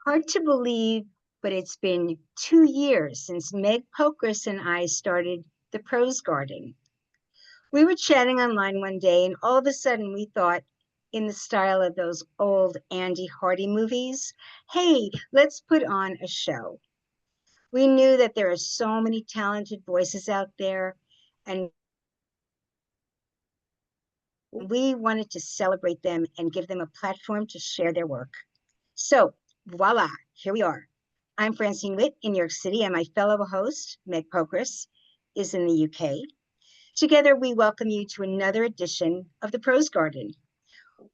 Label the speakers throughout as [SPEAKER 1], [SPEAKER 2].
[SPEAKER 1] Hard to believe, but it's been 2 years since Meg Pokrass and I started the Prose Garden. We were chatting online one day, and all of a sudden we thought, in the style of those old Andy Hardy movies, hey, let's put on a show. We knew that there are so many talented voices out there, and we wanted to celebrate them and give them a platform to share their work. So, voila, here we are. I'm Francine Witte in New York City, and my fellow host, Meg Pokrass, is in the UK. Together, we welcome you to another edition of the Prose Garden.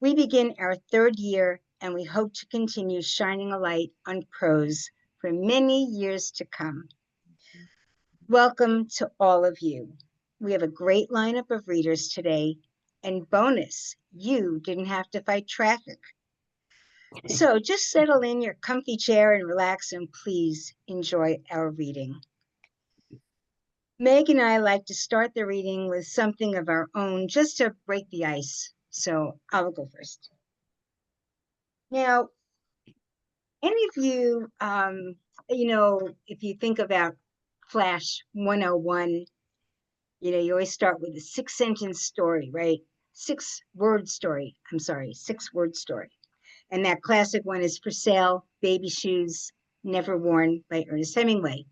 [SPEAKER 1] We begin our 3rd year, and we hope to continue shining a light on prose for many years to come. Welcome to all of you. We have a great lineup of readers today, and bonus, you didn't have to fight traffic. So just settle in your comfy chair and relax, and please enjoy our reading. Meg and I like to start the reading with something of our own just to break the ice. So I'll go first. Now, any of you, if you think about Flash 101, you always start with a 6-sentence story, right? 6-word story. 6-word story. And that classic one is For Sale, Baby Shoes, Never Worn by Ernest Hemingway.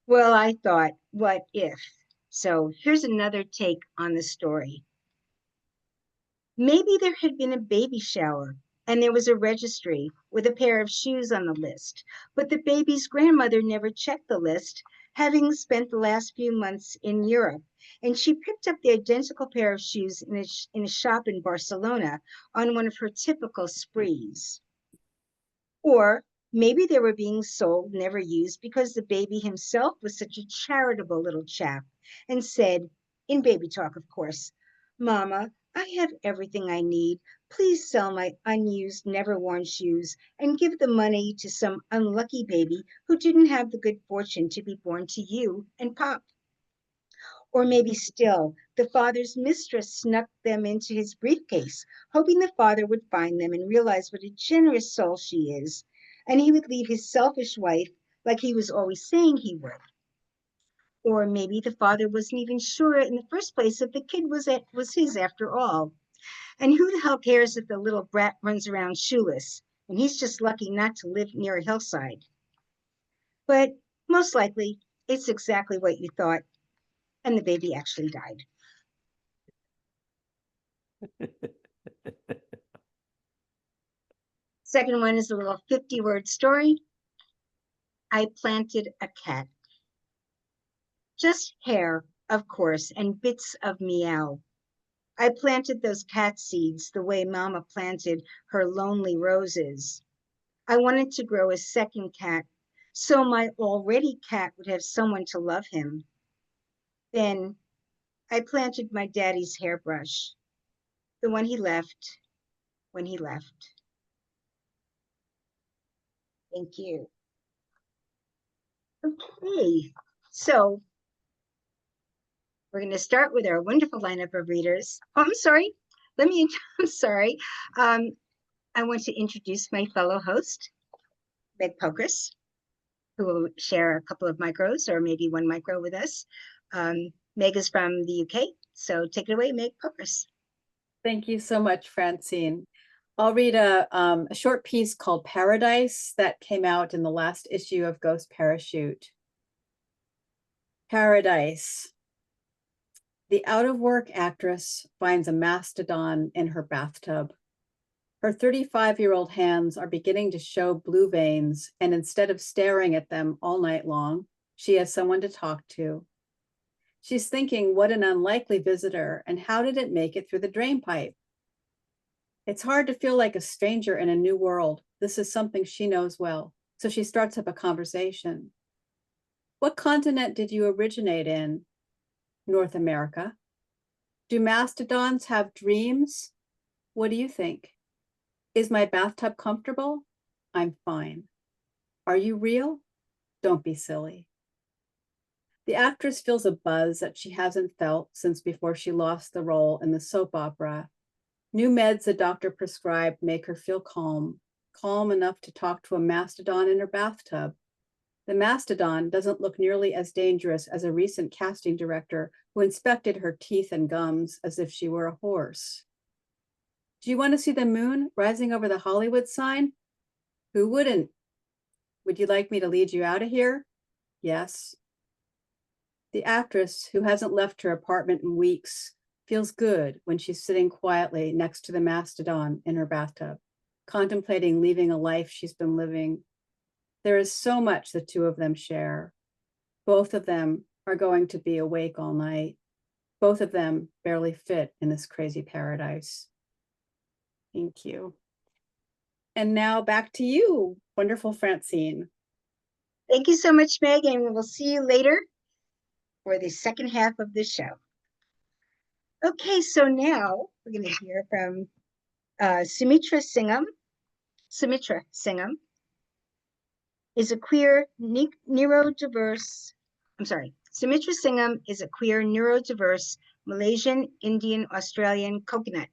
[SPEAKER 1] Well, I thought, what if? So here's another take on the story. Maybe there had been a baby shower and there was a registry with a pair of shoes on the list, but the baby's grandmother never checked the list, having spent the last few months in Europe, and she picked up the identical pair of shoes in a shop in Barcelona on one of her typical sprees. Or maybe they were being sold, never used, because the baby himself was such a charitable little chap and said, in baby talk, of course, "Mama, I have everything I need. Please sell my unused, never-worn shoes and give the money to some unlucky baby who didn't have the good fortune to be born to you and Pop." Or maybe still, the father's mistress snuck them into his briefcase, hoping the father would find them and realize what a generous soul she is, and he would leave his selfish wife like he was always saying he would. Or maybe the father wasn't even sure in the first place if the kid was his after all. And who the hell cares if the little brat runs around shoeless, and he's just lucky not to live near a hillside? But most likely, it's exactly what you thought, and the baby actually died. Second one is a little 50-word story. I planted a cat. Just hair, of course, and bits of meow. I planted those cat seeds the way Mama planted her lonely roses. I wanted to grow a second cat, so my already cat would have someone to love him. Then I planted my daddy's hairbrush, the one he left when he left. Thank you. Okay, so we're going to start with our wonderful lineup of readers. Oh, I'm sorry. I'm sorry. I want to introduce my fellow host, Meg Pokrass, who will share a couple of micros or maybe one micro with us. Meg is from the UK, so take it away, Meg Pokrass.
[SPEAKER 2] Thank you so much, Francine. I'll read a short piece called Paradise that came out in the last issue of Ghost Parachute. Paradise. The out-of-work actress finds a mastodon in her bathtub. Her 35-year-old hands are beginning to show blue veins, and instead of staring at them all night long, she has someone to talk to. She's thinking, what an unlikely visitor, and how did it make it through the drain pipe? It's hard to feel like a stranger in a new world. This is something she knows well, so she starts up a conversation. What continent did you originate in? North America. Do mastodons have dreams? What do you think? Is my bathtub comfortable? I'm fine. Are you real? Don't be silly. The actress feels a buzz that she hasn't felt since before she lost the role in the soap opera. New meds the doctor prescribed make her feel calm. calm enough to talk to a mastodon in her bathtub. The mastodon doesn't look nearly as dangerous as a recent casting director who inspected her teeth and gums as if she were a horse. Do you want to see the moon rising over the Hollywood sign? Who wouldn't? Would you like me to lead you out of here? Yes. The actress, who hasn't left her apartment in weeks, feels good when she's sitting quietly next to the mastodon in her bathtub, contemplating leaving a life she's been living. There is so much the two of them share. Both of them are going to be awake all night. Both of them barely fit in this crazy paradise. Thank you. And now back to you, wonderful Francine.
[SPEAKER 1] Thank you so much, Meg, and we will see you later for the second half of the show. Okay, so now we're going to hear from Sumitra Singam. Sumitra Singam is a queer neurodiverse, Sumitra Singam is a queer neurodiverse Malaysian, Indian, Australian coconut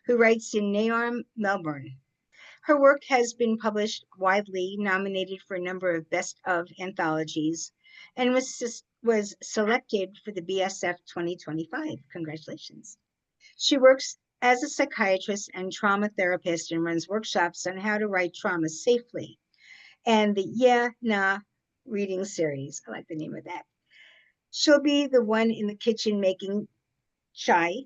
[SPEAKER 1] who writes in Neom, Melbourne. Her work has been published widely, nominated for a number of best of anthologies, and was selected for the BSF 2025. Congratulations. She works as a psychiatrist and trauma therapist and runs workshops on how to write trauma safely. And the Yeah, Nah reading series. I like the name of that. She'll be the one in the kitchen making chai.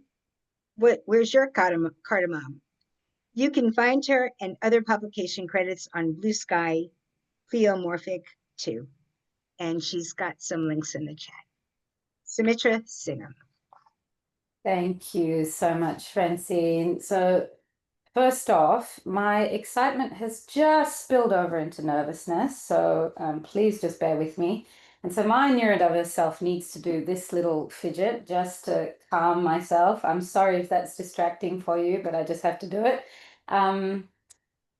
[SPEAKER 1] Where's your cardamom? You can find her and other publication credits on Blue Sky, Pleomorphic 2. And she's got some links in the chat. Sumitra Singam.
[SPEAKER 3] Thank you so much, Francine. So first off, my excitement has just spilled over into nervousness, so please just bear with me. And so my neurodiverse self needs to do this little fidget just to calm myself. I'm sorry if that's distracting for you, but I just have to do it.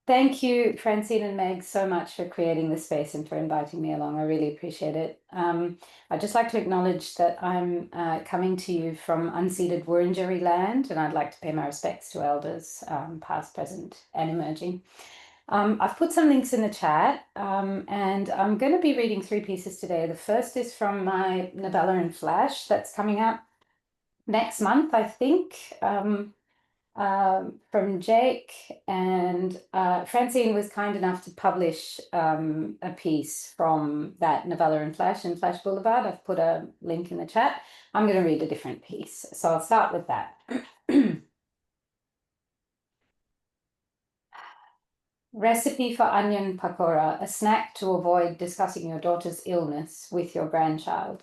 [SPEAKER 3] Thank you, Francine and Meg, so much for creating this space and for inviting me along. I really appreciate it. I'd just like to acknowledge that I'm coming to you from unceded Wurundjeri land, and I'd like to pay my respects to elders, past, present, and emerging. I've put some links in the chat, and I'm going to be reading 3 pieces today. The first is from my novella in Flash that's coming out next month, I think. From Jake, and Francine was kind enough to publish a piece from that novella in Flash Boulevard. I've put a link in the chat. I'm going to read a different piece, so I'll start with that. Recipe for onion pakora, a snack to avoid discussing your daughter's illness with your grandchild.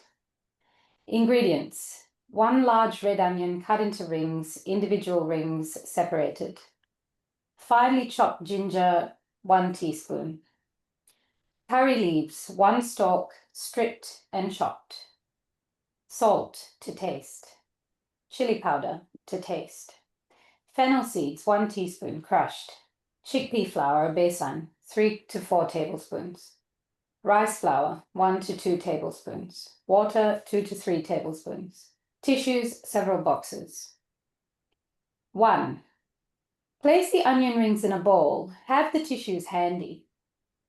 [SPEAKER 3] Ingredients: 1 large red onion cut into rings, individual rings separated. Finely chopped ginger, 1 teaspoon. Curry leaves, 1 stalk, stripped and chopped. Salt to taste. Chili powder to taste. Fennel seeds, 1 teaspoon, crushed. Chickpea flour, besan, 3 to 4 tablespoons. Rice flour, 1 to 2 tablespoons. Water, 2 to 3 tablespoons. Tissues, several boxes. 1. Place the onion rings in a bowl. Have the tissues handy.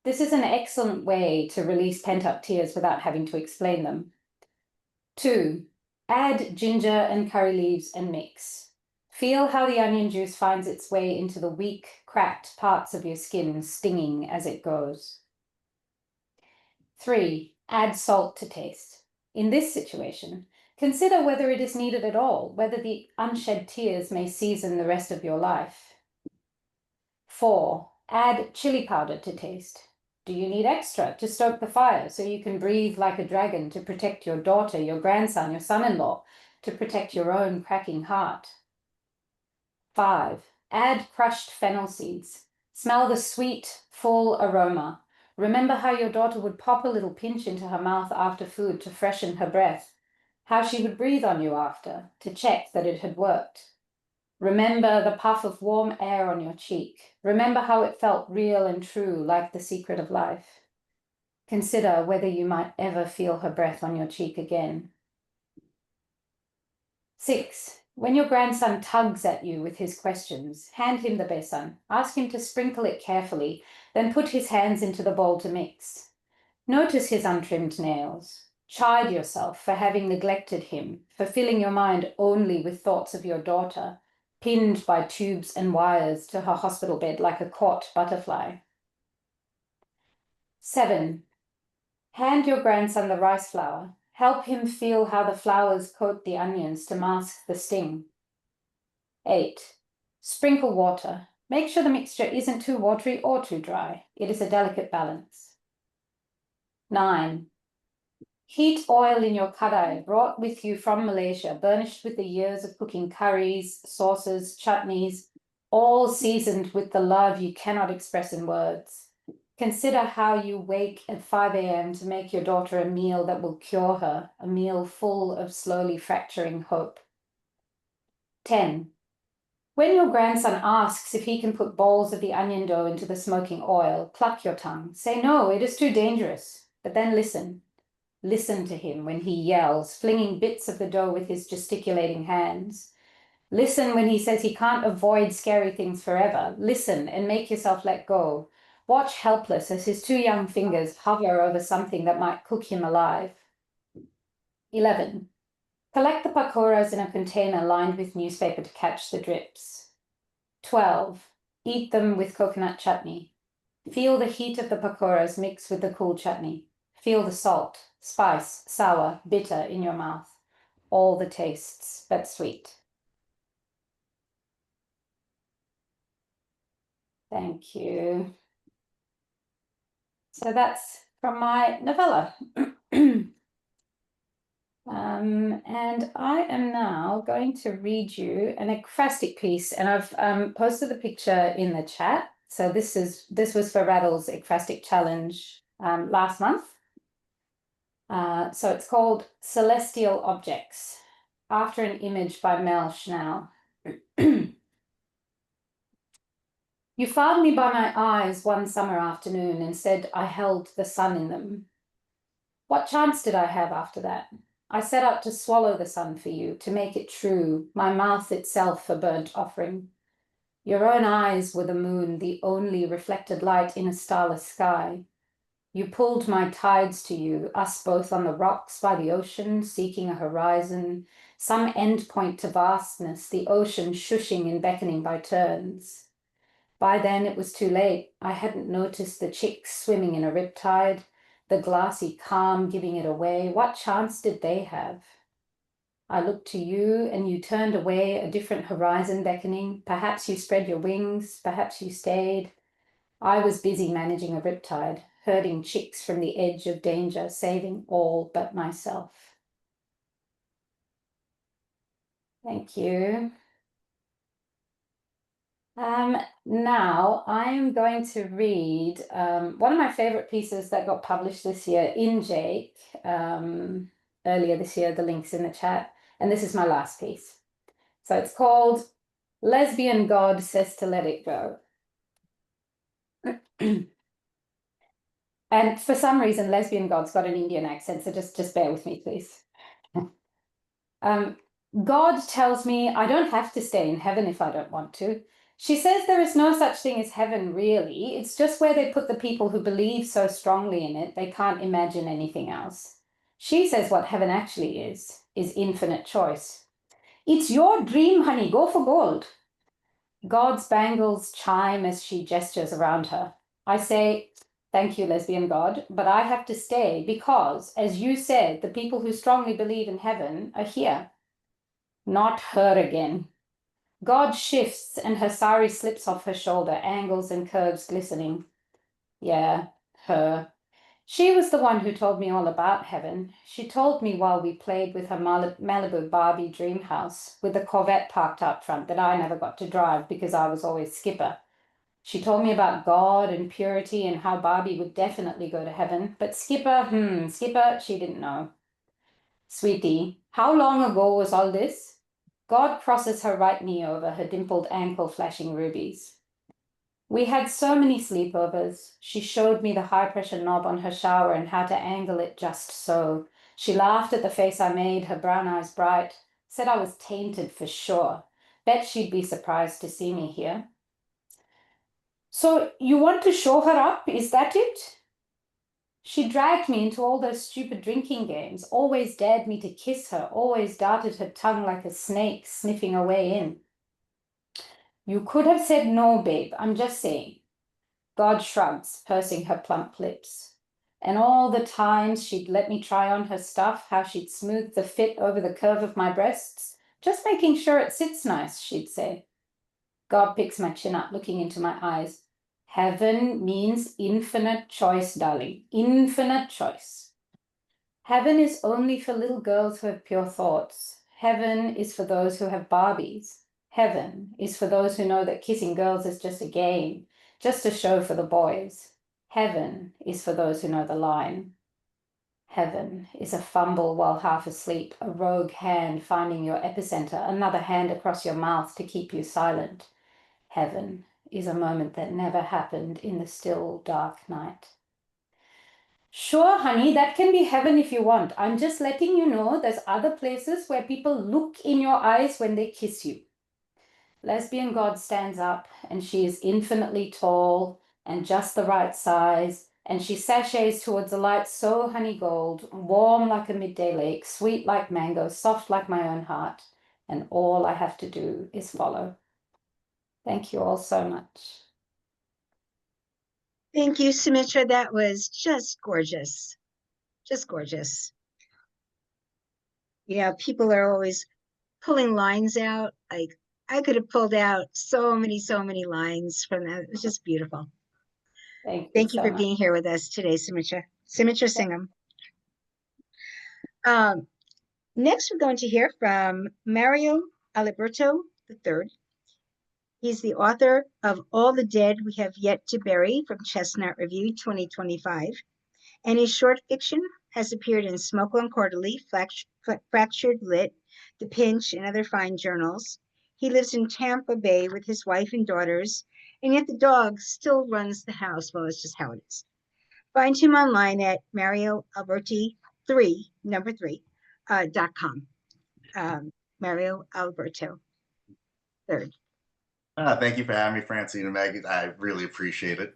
[SPEAKER 3] This is an excellent way to release pent-up tears without having to explain them. 2. Add ginger and curry leaves and mix. Feel how the onion juice finds its way into the weak, cracked parts of your skin, stinging as it goes. 3. Add salt to taste. In this situation, consider whether it is needed at all, whether the unshed tears may season the rest of your life. 4. Add chili powder to taste. Do you need extra to stoke the fire so you can breathe like a dragon, to protect your daughter, your grandson, your son-in-law, to protect your own cracking heart? 5. Add crushed fennel seeds. Smell the sweet, full aroma. Remember how your daughter would pop a little pinch into her mouth after food to freshen her breath, how she would breathe on you after, to check that it had worked. Remember the puff of warm air on your cheek. Remember how it felt real and true, like the secret of life. Consider whether you might ever feel her breath on your cheek again. 6. When your grandson tugs at you with his questions, hand him the besan, ask him to sprinkle it carefully, then put his hands into the bowl to mix. Notice his untrimmed nails. Chide yourself for having neglected him, for filling your mind only with thoughts of your daughter, pinned by tubes and wires to her hospital bed like a caught butterfly. 7. Hand your grandson the rice flour. Help him feel how the flowers coat the onions to mask the sting. 8. Sprinkle water. Make sure the mixture isn't too watery or too dry. It is a delicate balance. 9. Heat oil in your kadai, brought with you from Malaysia, burnished with the years of cooking curries, sauces, chutneys, all seasoned with the love you cannot express in words. Consider how you wake at 5 a.m. to make your daughter a meal that will cure her, a meal full of slowly fracturing hope. 10. When your grandson asks if he can put balls of the onion dough into the smoking oil, cluck your tongue. Say, no, it is too dangerous. But then listen. Listen to him when he yells, flinging bits of the dough with his gesticulating hands. Listen when he says he can't avoid scary things forever. Listen and make yourself let go. Watch helpless as his 2 young fingers hover over something that might cook him alive. 11. Collect the pakoras in a container lined with newspaper to catch the drips. 12. Eat them with coconut chutney. Feel the heat of the pakoras mix with the cool chutney. Feel the salt, spice, sour, bitter in your mouth. All the tastes, but sweet. Thank you. So that's from my novella. And I am now going to read you an ekphrastic piece, and I've posted the picture in the chat. So this was for Rattle's ekphrastic challenge last month. So it's called Celestial Objects, after an image by Mel Schnell. You filed me by my eyes one summer afternoon and said I held the sun in them. What chance did I have after that? I set out to swallow the sun for you, to make it true, my mouth itself a burnt offering. Your own eyes were the moon, the only reflected light in a starless sky. You pulled my tides to you, us both on the rocks by the ocean, seeking a horizon, some end point to vastness, the ocean shushing and beckoning by turns. By then it was too late. I hadn't noticed the chicks swimming in a riptide, the glassy calm giving it away. What chance did they have? I looked to you and you turned away, a different horizon beckoning. Perhaps you spread your wings, perhaps you stayed. I was busy managing a riptide, herding chicks from the edge of danger, saving all but myself. Thank you. Now I'm going to read one of my favorite pieces that got published this year in Jake, earlier this year. The link's in the chat, and this is my last piece. So it's called Lesbian God Says to Let It Go. And for some reason, Lesbian God's got an Indian accent, so just bear with me, please. God tells me I don't have to stay in heaven if I don't want to. She says there is no such thing as heaven, really. It's just where they put the people who believe so strongly in it, they can't imagine anything else. She says what heaven actually is infinite choice. It's your dream, honey, go for gold. God's bangles chime as she gestures around her. I say, thank you, lesbian God, but I have to stay because, as you said, the people who strongly believe in heaven are here. Not her again. God shifts and her sari slips off her shoulder, angles and curves glistening. Yeah, her. She was the one who told me all about heaven. She told me while we played with her Malibu Barbie dream house with the Corvette parked out front that I never got to drive because I was always skipper. She told me about God and purity and how Barbie would definitely go to heaven, but skipper, she didn't know. Sweetie, how long ago was all this? God crosses her right knee over her dimpled ankle, flashing rubies. We had so many sleepovers. She showed me the high-pressure knob on her shower and how to angle it just so. She laughed at the face I made, her brown eyes bright. Said I was tainted for sure. Bet she'd be surprised to see me here. So you want to show her up, is that it? She dragged me into all those stupid drinking games, always dared me to kiss her, always darted her tongue like a snake, sniffing her way in. You could have said no, babe, I'm just saying. God shrugs, pursing her plump lips. And all the times she'd let me try on her stuff, how she'd smooth the fit over the curve of my breasts, just making sure it sits nice, she'd say. God picks my chin up, looking into my eyes. Heaven means infinite choice, darling. Infinite choice. Heaven is only for little girls who have pure thoughts. Heaven is for those who have Barbies. Heaven is for those who know that kissing girls is just a game, just a show for the boys. Heaven is for those who know the line. Heaven is a fumble while half asleep, a rogue hand finding your epicenter, another hand across your mouth to keep you silent. Heaven is a moment that never happened in the still, dark night. Sure, honey, that can be heaven if you want. I'm just letting you know there's other places where people look in your eyes when they kiss you. Lesbian God stands up, and she is infinitely tall and just the right size, and she sashays towards a light so honey gold, warm like a midday lake, sweet like mango, soft like my own heart, and all I have to do is follow. Thank you all so much.
[SPEAKER 1] Thank you, Sumitra. That was just gorgeous. Just gorgeous. Yeah, people are always pulling lines out. Like, I could have pulled out so many lines from that. It was just beautiful. Thank you
[SPEAKER 3] so
[SPEAKER 1] for
[SPEAKER 3] much.
[SPEAKER 1] being here with us today, Sumitra. Sumitra Singam. Next, we're going to hear from Mario Aliberto III. He's the author of All the Dead We Have Yet to Bury from Chestnut Review 2025. And his short fiction has appeared in Smoke on Quarterly, Fractured Lit, The Pinch, and other fine journals. He lives in Tampa Bay with his wife and daughters, and yet the dog still runs the house. Well, it's just how it is. Find him online at marioalberti3.com. Mario Alberto III.
[SPEAKER 4] Thank you for having me, Francine and Meg. I really appreciate it.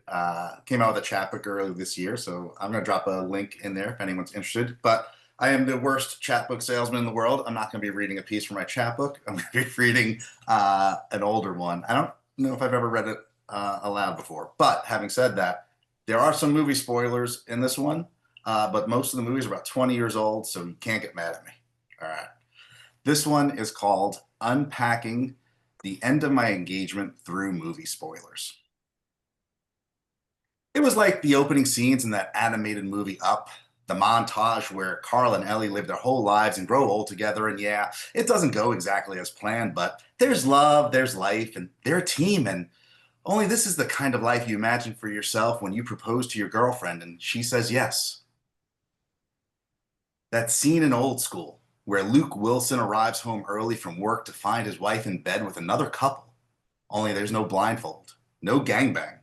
[SPEAKER 4] Came out with a chapbook earlier this year, so I'm going to drop a link in there if anyone's interested. But I am the worst chapbook salesman in the world. I'm not going to be reading a piece from my chapbook. I'm going to be reading an older one. I don't know if I've ever read it aloud before. But having said that, there are some movie spoilers in this one, but most of the movies are about 20 years old, so you can't get mad at me. All right. This one is called Unpacking the End of My Engagement Through Movie Spoilers. It was like the opening scenes in that animated movie Up, the montage where Carl and Ellie live their whole lives and grow old together. And yeah, it doesn't go exactly as planned, but there's love, there's life, and they're a team. And only this is the kind of life you imagine for yourself when you propose to your girlfriend and she says yes. That scene in Old School, where Luke Wilson arrives home early from work to find his wife in bed with another couple. Only there's no blindfold, no gangbang,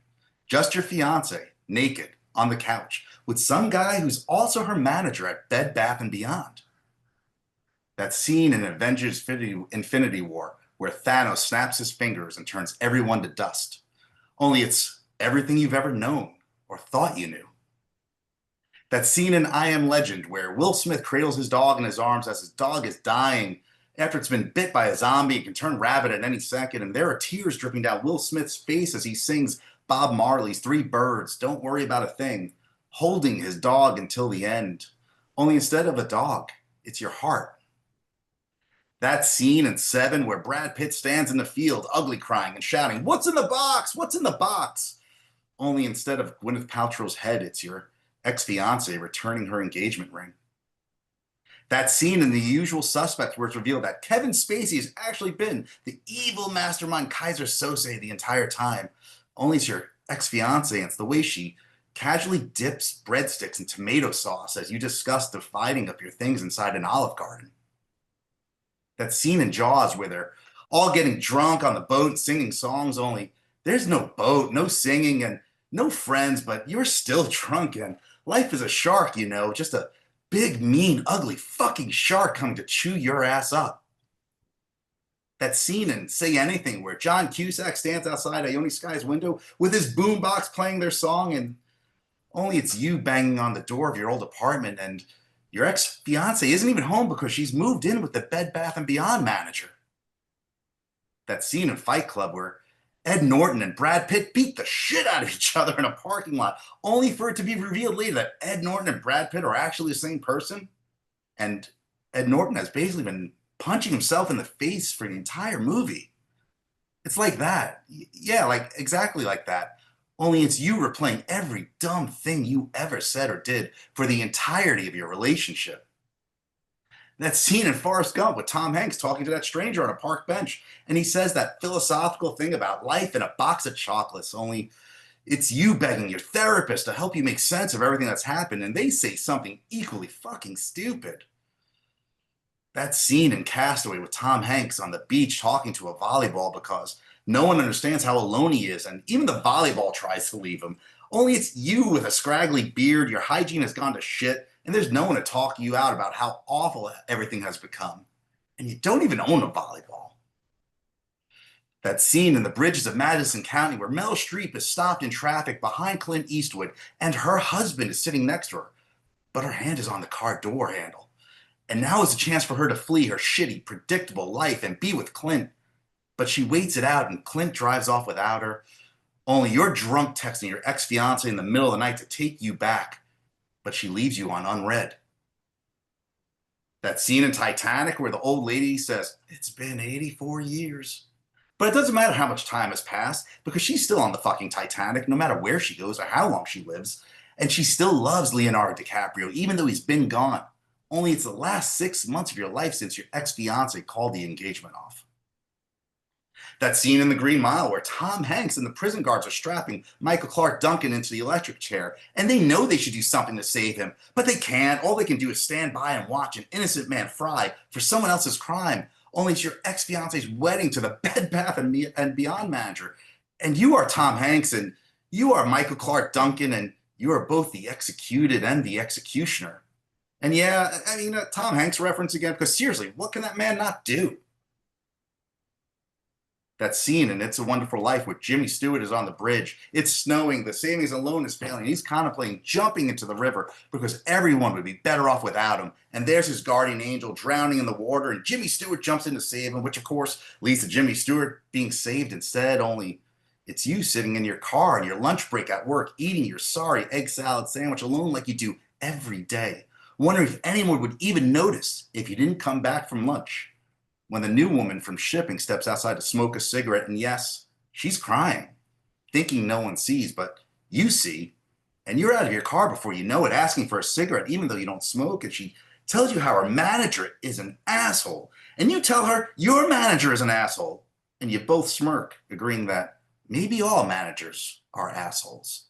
[SPEAKER 4] just your fiance, naked, on the couch, with some guy who's also her manager at Bed Bath & Beyond. That scene in Avengers Infinity War, where Thanos snaps his fingers and turns everyone to dust. Only it's everything you've ever known or thought you knew. That scene in I Am Legend where Will Smith cradles his dog in his arms as his dog is dying after it's been bit by a zombie and can turn rabid at any second, and there are tears dripping down Will Smith's face as he sings Bob Marley's Three Birds, Don't Worry About a Thing, holding his dog until the end. Only instead of a dog, it's your heart. That scene in Seven where Brad Pitt stands in the field, ugly crying and shouting, "What's in the box? What's in the box?" Only instead of Gwyneth Paltrow's head, it's your ex-fiance returning her engagement ring. That scene in The Usual Suspects where it's revealed that Kevin Spacey has actually been the evil mastermind Kaiser Sose the entire time. Only it's your ex-fiance, and it's the way she casually dips breadsticks in tomato sauce as you discuss dividing up your things inside an Olive Garden. That scene in Jaws where they're all getting drunk on the boat and singing songs, only there's no boat, no singing, and no friends, but you're still drunk, and life is a shark, you know, just a big, mean, ugly fucking shark coming to chew your ass up. That scene in Say Anything where John Cusack stands outside Ione Sky's window with his boombox playing their song, and only it's you banging on the door of your old apartment, and your ex-fiance isn't even home because she's moved in with the Bed Bath & Beyond manager. That scene in Fight Club where Ed Norton and Brad Pitt beat the shit out of each other in a parking lot, only for it to be revealed later that Ed Norton and Brad Pitt are actually the same person. And Ed Norton has basically been punching himself in the face for the entire movie. It's like that. Yeah, like exactly like that. Only it's you replaying every dumb thing you ever said or did for the entirety of your relationship. That scene in Forrest Gump with Tom Hanks talking to that stranger on a park bench, and he says that philosophical thing about life and a box of chocolates, only it's you begging your therapist to help you make sense of everything that's happened, and they say something equally fucking stupid. That scene in Castaway with Tom Hanks on the beach talking to a volleyball because no one understands how alone he is, and even the volleyball tries to leave him. Only it's you with a scraggly beard, your hygiene has gone to shit, and there's no one to talk you out about how awful everything has become. And you don't even own a volleyball. That scene in The Bridges of Madison County where Meryl Streep is stopped in traffic behind Clint Eastwood and her husband is sitting next to her, but her hand is on the car door handle. And now is a chance for her to flee her shitty, predictable life and be with Clint. But she waits it out and Clint drives off without her. Only you're drunk texting your ex-fiance in the middle of the night to take you back, but she leaves you on unread. That scene in Titanic where the old lady says, "It's been 84 years. But it doesn't matter how much time has passed because she's still on the fucking Titanic no matter where she goes or how long she lives. And she still loves Leonardo DiCaprio even though he's been gone. Only it's the last 6 months of your life since your ex-fiance called the engagement off. That scene in The Green Mile where Tom Hanks and the prison guards are strapping Michael Clark Duncan into the electric chair, and they know they should do something to save him, but they can't. All they can do is stand by and watch an innocent man fry for someone else's crime. Only it's your ex-fiance's wedding to the Bed Bath & Beyond manager. And you are Tom Hanks, and you are Michael Clark Duncan, and you are both the executed and the executioner. And yeah, I mean, Tom Hanks reference again, because seriously, what can that man not do? That scene in It's a Wonderful Life where Jimmy Stewart is on the bridge. It's snowing, the savings and loan is failing. He's contemplating jumping into the river because everyone would be better off without him. And there's his guardian angel drowning in the water, and Jimmy Stewart jumps in to save him, which of course leads to Jimmy Stewart being saved instead, only it's you sitting in your car on your lunch break at work, eating your sorry egg salad sandwich alone like you do every day, wondering if anyone would even notice if you didn't come back from lunch. When the new woman from shipping steps outside to smoke a cigarette, and yes, she's crying, thinking no one sees, but you see, and you're out of your car before you know it, asking for a cigarette, even though you don't smoke, and she tells you how her manager is an asshole, and you tell her your manager is an asshole, and you both smirk, agreeing that maybe all managers are assholes.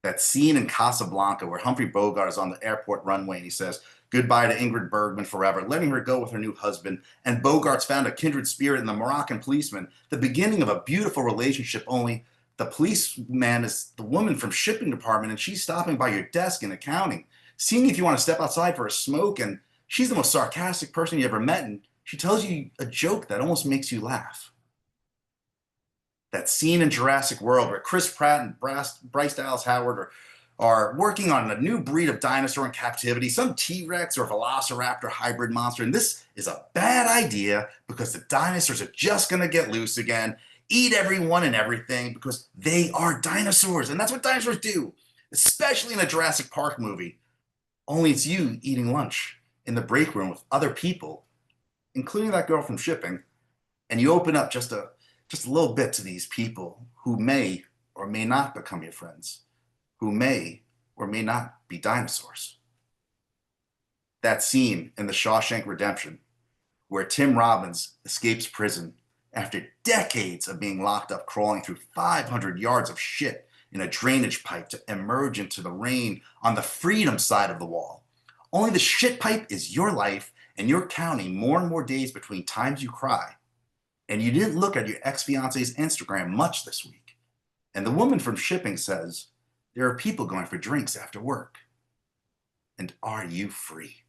[SPEAKER 4] That scene in Casablanca where Humphrey Bogart is on the airport runway and he says goodbye to Ingrid Bergman forever, letting her go with her new husband, and Bogart's found a kindred spirit in the Moroccan policeman, the beginning of a beautiful relationship, only the policeman is the woman from shipping department and she's stopping by your desk in accounting, seeing if you want to step outside for a smoke, and she's the most sarcastic person you ever met, and she tells you a joke that almost makes you laugh. That scene in Jurassic World where Chris Pratt and Bryce Dallas Howard are working on a new breed of dinosaur in captivity, some T-Rex or Velociraptor hybrid monster, and this is a bad idea because the dinosaurs are just going to get loose again, eat everyone and everything because they are dinosaurs, and that's what dinosaurs do, especially in a Jurassic Park movie. Only it's you eating lunch in the break room with other people, including that girl from shipping, and you open up just a little bit to these people who may or may not become your friends, who may or may not be dinosaurs. That scene in The Shawshank Redemption, where Tim Robbins escapes prison after decades of being locked up, crawling through 500 yards of shit in a drainage pipe to emerge into the rain on the freedom side of the wall. Only the shit pipe is your life, and you're counting more and more days between times you cry. And you didn't look at your ex-fiance's Instagram much this week. And the woman from shipping says, there are people going for drinks after work. And are you free?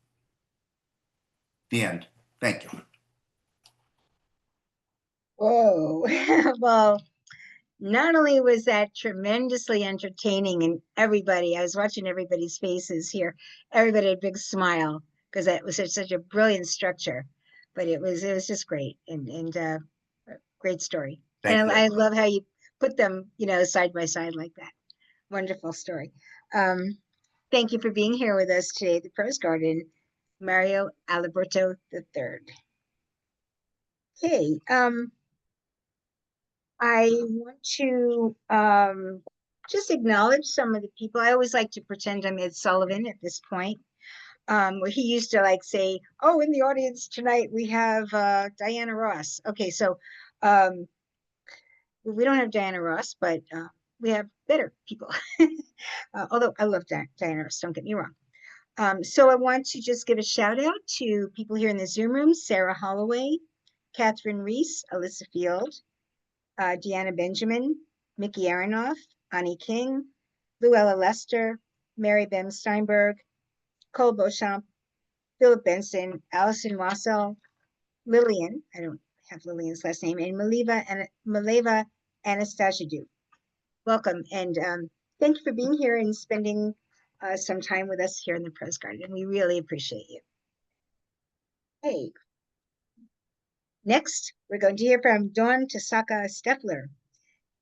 [SPEAKER 4] The end. Thank you.
[SPEAKER 1] Whoa. Well, not only was that tremendously entertaining, and I was watching everybody's faces here. Everybody had a big smile because that was such a brilliant structure. But it was just great and great story.
[SPEAKER 4] Thank
[SPEAKER 1] And
[SPEAKER 4] you.
[SPEAKER 1] I love how you put them, side by side like that. Wonderful story. Um, thank you for being here with us today, the Prose Garden, Mario Aliberto III. Okay, I want to just acknowledge some of the people. I always like to pretend I'm Ed Sullivan at this point, where he used to like say, "Oh, in the audience tonight we have Diana Ross." Okay, so um, we don't have Diana Ross, but we have better people. Although I love Diana Ross, don't get me wrong. So I want to just give a shout out to people here in the Zoom room: Sarah Holloway, Catherine Reese, Alyssa Field, Deanna Benjamin, Mickey Aronoff, Ani King, Luella Lester, Mary Behm-Steinberg, Cole Beauchamp, Philip Benson, Allison Wassell, Lillian, I don't have Lillian's last name, and Maleva Anastasiadou. Welcome, and thank you for being here and spending some time with us here in the Prose Garden. We really appreciate you. Hey, next we're going to hear from Dawn Tasaka Steffler.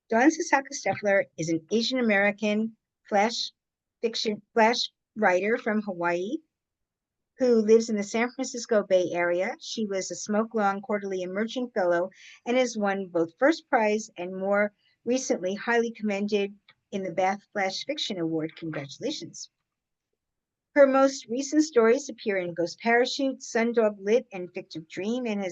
[SPEAKER 1] Dawn Tasaka Steffler is an Asian American flash writer from Hawaii who lives in the San Francisco Bay Area. She was a Smoke Long Quarterly Emerging Fellow and has won both first prize and more recently highly commended in the Bath Flash Fiction Award. Congratulations. Her most recent stories appear in Ghost Parachute, Sundog Lit, and Fictive Dream, and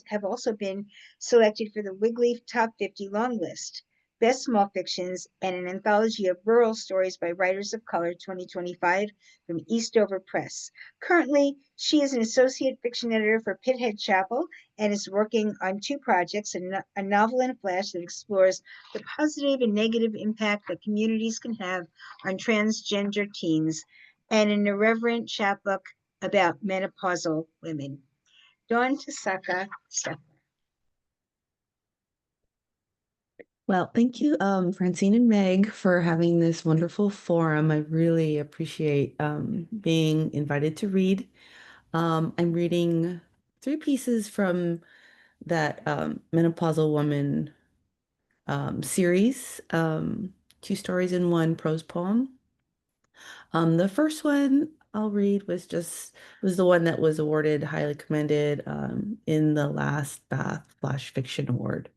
[SPEAKER 1] have also been selected for the Wigleaf Top 50 long list, Best Small Fictions, and an anthology of rural stories by writers of color 2025 from Eastover Press. Currently, she is an associate fiction editor for Pithead Chapel and is working on two projects, a novel and flash that explores the positive and negative impact that communities can have on transgender teens, and an irreverent chapbook about menopausal women. Dawn Tasaka Steffler.
[SPEAKER 5] Well, thank you, Francine and Meg, for having this wonderful forum. I really appreciate being invited to read. I'm reading three pieces from that Menopausal Woman series, two stories in one prose poem. The first one I'll read was the one that was awarded highly commended in the last Bath Flash Fiction Award.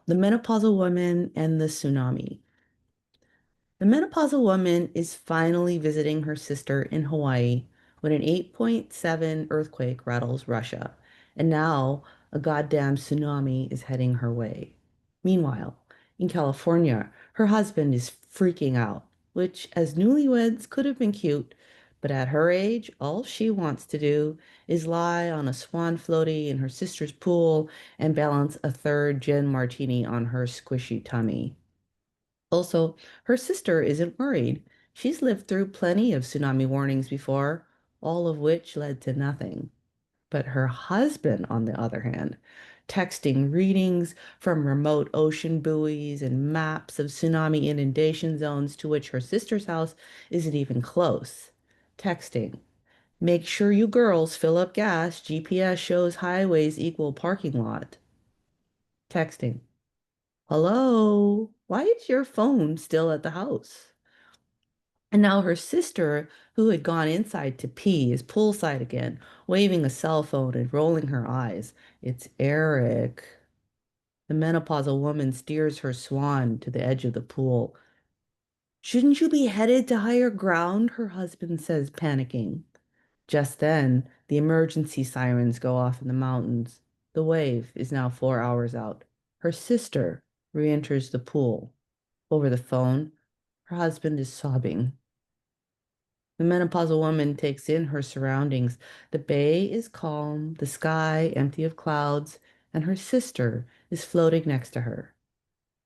[SPEAKER 5] The Menopausal Woman and the Tsunami. The menopausal woman is finally visiting her sister in Hawaii when an 8.7 earthquake rattles Russia, and now a goddamn tsunami is heading her way. Meanwhile, in California, her husband is freaking out, which, as newlyweds, could have been cute, but at her age, all she wants to do is lie on a swan floaty in her sister's pool and balance a third gin martini on her squishy tummy. Also, her sister isn't worried. She's lived through plenty of tsunami warnings before, all of which led to nothing. But her husband, on the other hand, texting readings from remote ocean buoys and maps of tsunami inundation zones to which her sister's house isn't even close. Texting, make sure you girls fill up gas. GPS shows highways equal parking lot. Texting, hello, why is your phone still at the house? And now her sister, who had gone inside to pee, is poolside again, waving a cell phone and rolling her eyes. It's Eric. The menopausal woman steers her swan to the edge of the pool. Shouldn't you be headed to higher ground? Her husband says, panicking. Just then, the emergency sirens go off in the mountains. The wave is now 4 hours out. Her sister re-enters the pool. Over the phone, her husband is sobbing. The menopausal woman takes in her surroundings. The bay is calm, the sky empty of clouds, and her sister is floating next to her.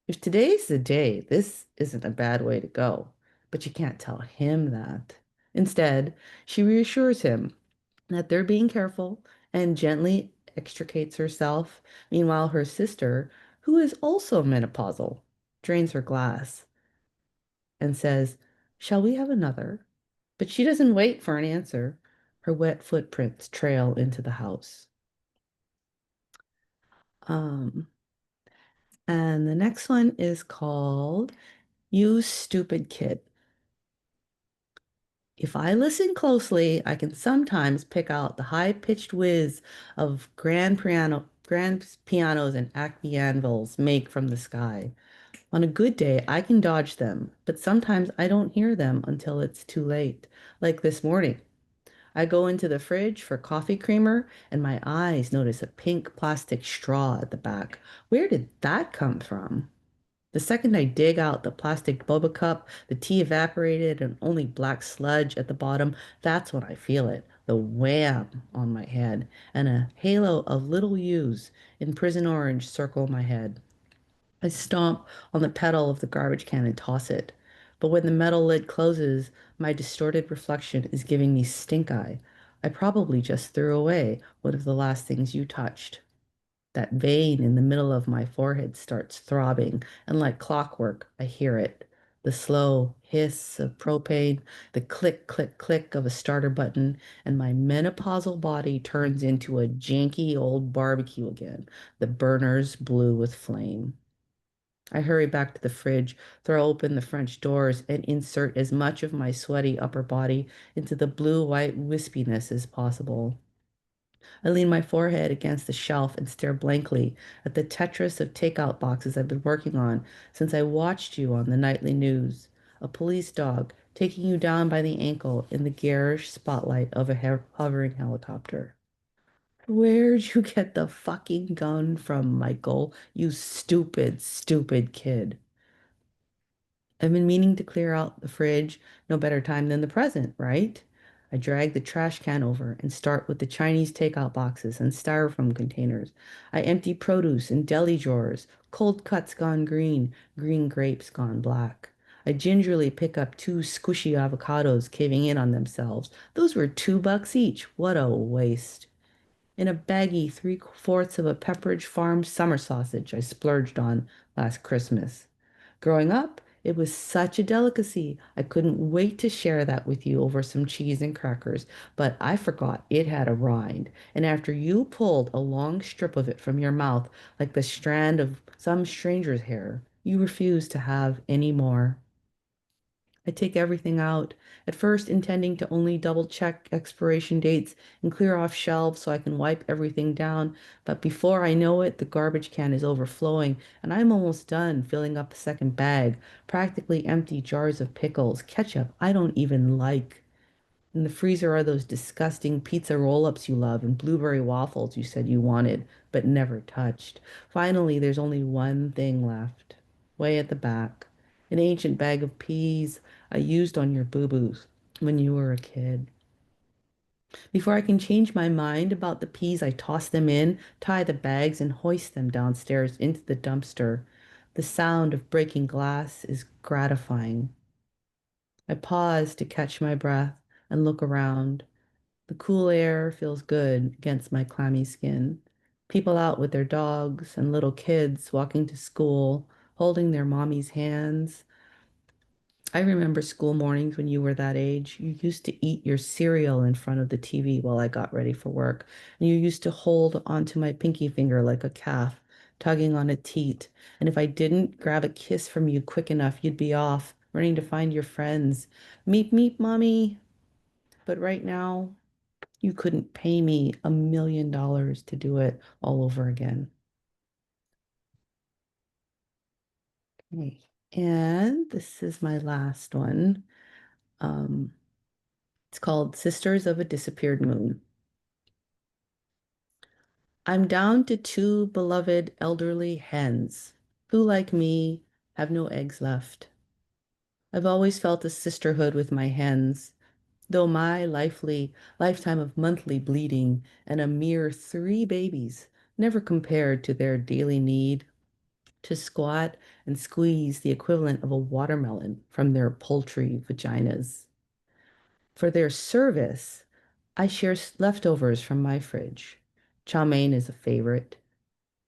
[SPEAKER 5] If today's the day, this isn't a bad way to go, but you can't tell him that. Instead, she reassures him that they're being careful and gently extricates herself. Meanwhile, her sister, who is also menopausal, drains her glass and says, "Shall we have another?" But she doesn't wait for an answer. Her wet footprints trail into the house. Um, and the next one is called You Stupid Kid. If I listen closely, I can sometimes pick out the high-pitched whiz of grand pianos and Acme anvils make from the sky. On a good day, I can dodge them, but sometimes I don't hear them until it's too late. Like this morning, I go into the fridge for coffee creamer, and my eyes notice a pink plastic straw at the back. Where did that come from? The second I dig out the plastic boba cup, the tea evaporated and only black sludge at the bottom, that's when I feel it. The wham on my head, and a halo of little U's in prison orange circle my head. I stomp on the pedal of the garbage can and toss it. But when the metal lid closes, my distorted reflection is giving me stink eye. I probably just threw away one of the last things you touched. That vein in the middle of my forehead starts throbbing, and like clockwork, I hear it. The slow hiss of propane, the click, click, click of a starter button, and my menopausal body turns into a janky old barbecue again, the burners blue with flame. I hurry back to the fridge, throw open the French doors, and insert as much of my sweaty upper body into the blue-white wispiness as possible. I lean my forehead against the shelf and stare blankly at the Tetris of takeout boxes I've been working on since I watched you on the nightly news. A police dog taking you down by the ankle in the garish spotlight of a hovering helicopter. Where'd you get the fucking gun from, Michael? You stupid, stupid kid. I've been meaning to clear out the fridge. No better time than the present, right? I drag the trash can over and start with the Chinese takeout boxes and styrofoam containers. I empty produce in deli drawers, cold cuts gone green, green grapes gone black. I gingerly pick up two squishy avocados caving in on themselves. Those were $2 each. What a waste. In a baggie, 3/4 of a Pepperidge Farm summer sausage I splurged on last Christmas. Growing up, it was such a delicacy. I couldn't wait to share that with you over some cheese and crackers, but I forgot it had a rind. And after you pulled a long strip of it from your mouth, like the strand of some stranger's hair, you refused to have any more. I take everything out, at first intending to only double check expiration dates and clear off shelves so I can wipe everything down, but before I know it, the garbage can is overflowing and I'm almost done filling up a second bag, practically empty jars of pickles, ketchup I don't even like. In the freezer are those disgusting pizza roll-ups you love and blueberry waffles you said you wanted, but never touched. Finally, there's only one thing left, way at the back, an ancient bag of peas I used on your boo-boos when you were a kid. Before I can change my mind about the peas, I toss them in, tie the bags, and hoist them downstairs into the dumpster. The sound of breaking glass is gratifying. I pause to catch my breath and look around. The cool air feels good against my clammy skin. People out with their dogs and little kids walking to school, holding their mommy's hands. I remember school mornings when you were that age. You used to eat your cereal in front of the TV while I got ready for work. And you used to hold onto my pinky finger like a calf, tugging on a teat. And if I didn't grab a kiss from you quick enough, you'd be off, running to find your friends. Meep, meep, mommy. But right now, you couldn't pay me $1 million to do it all over again. Okay. And this is my last one. It's called Sisters of a Disappeared Moon. I'm down to two beloved elderly hens who, like me, have no eggs left. I've always felt a sisterhood with my hens, though my lifetime of monthly bleeding and a mere 3 babies never compared to their daily need to squat and squeeze the equivalent of a watermelon from their poultry vaginas. For their service, I share leftovers from my fridge, Chow mein is a favorite.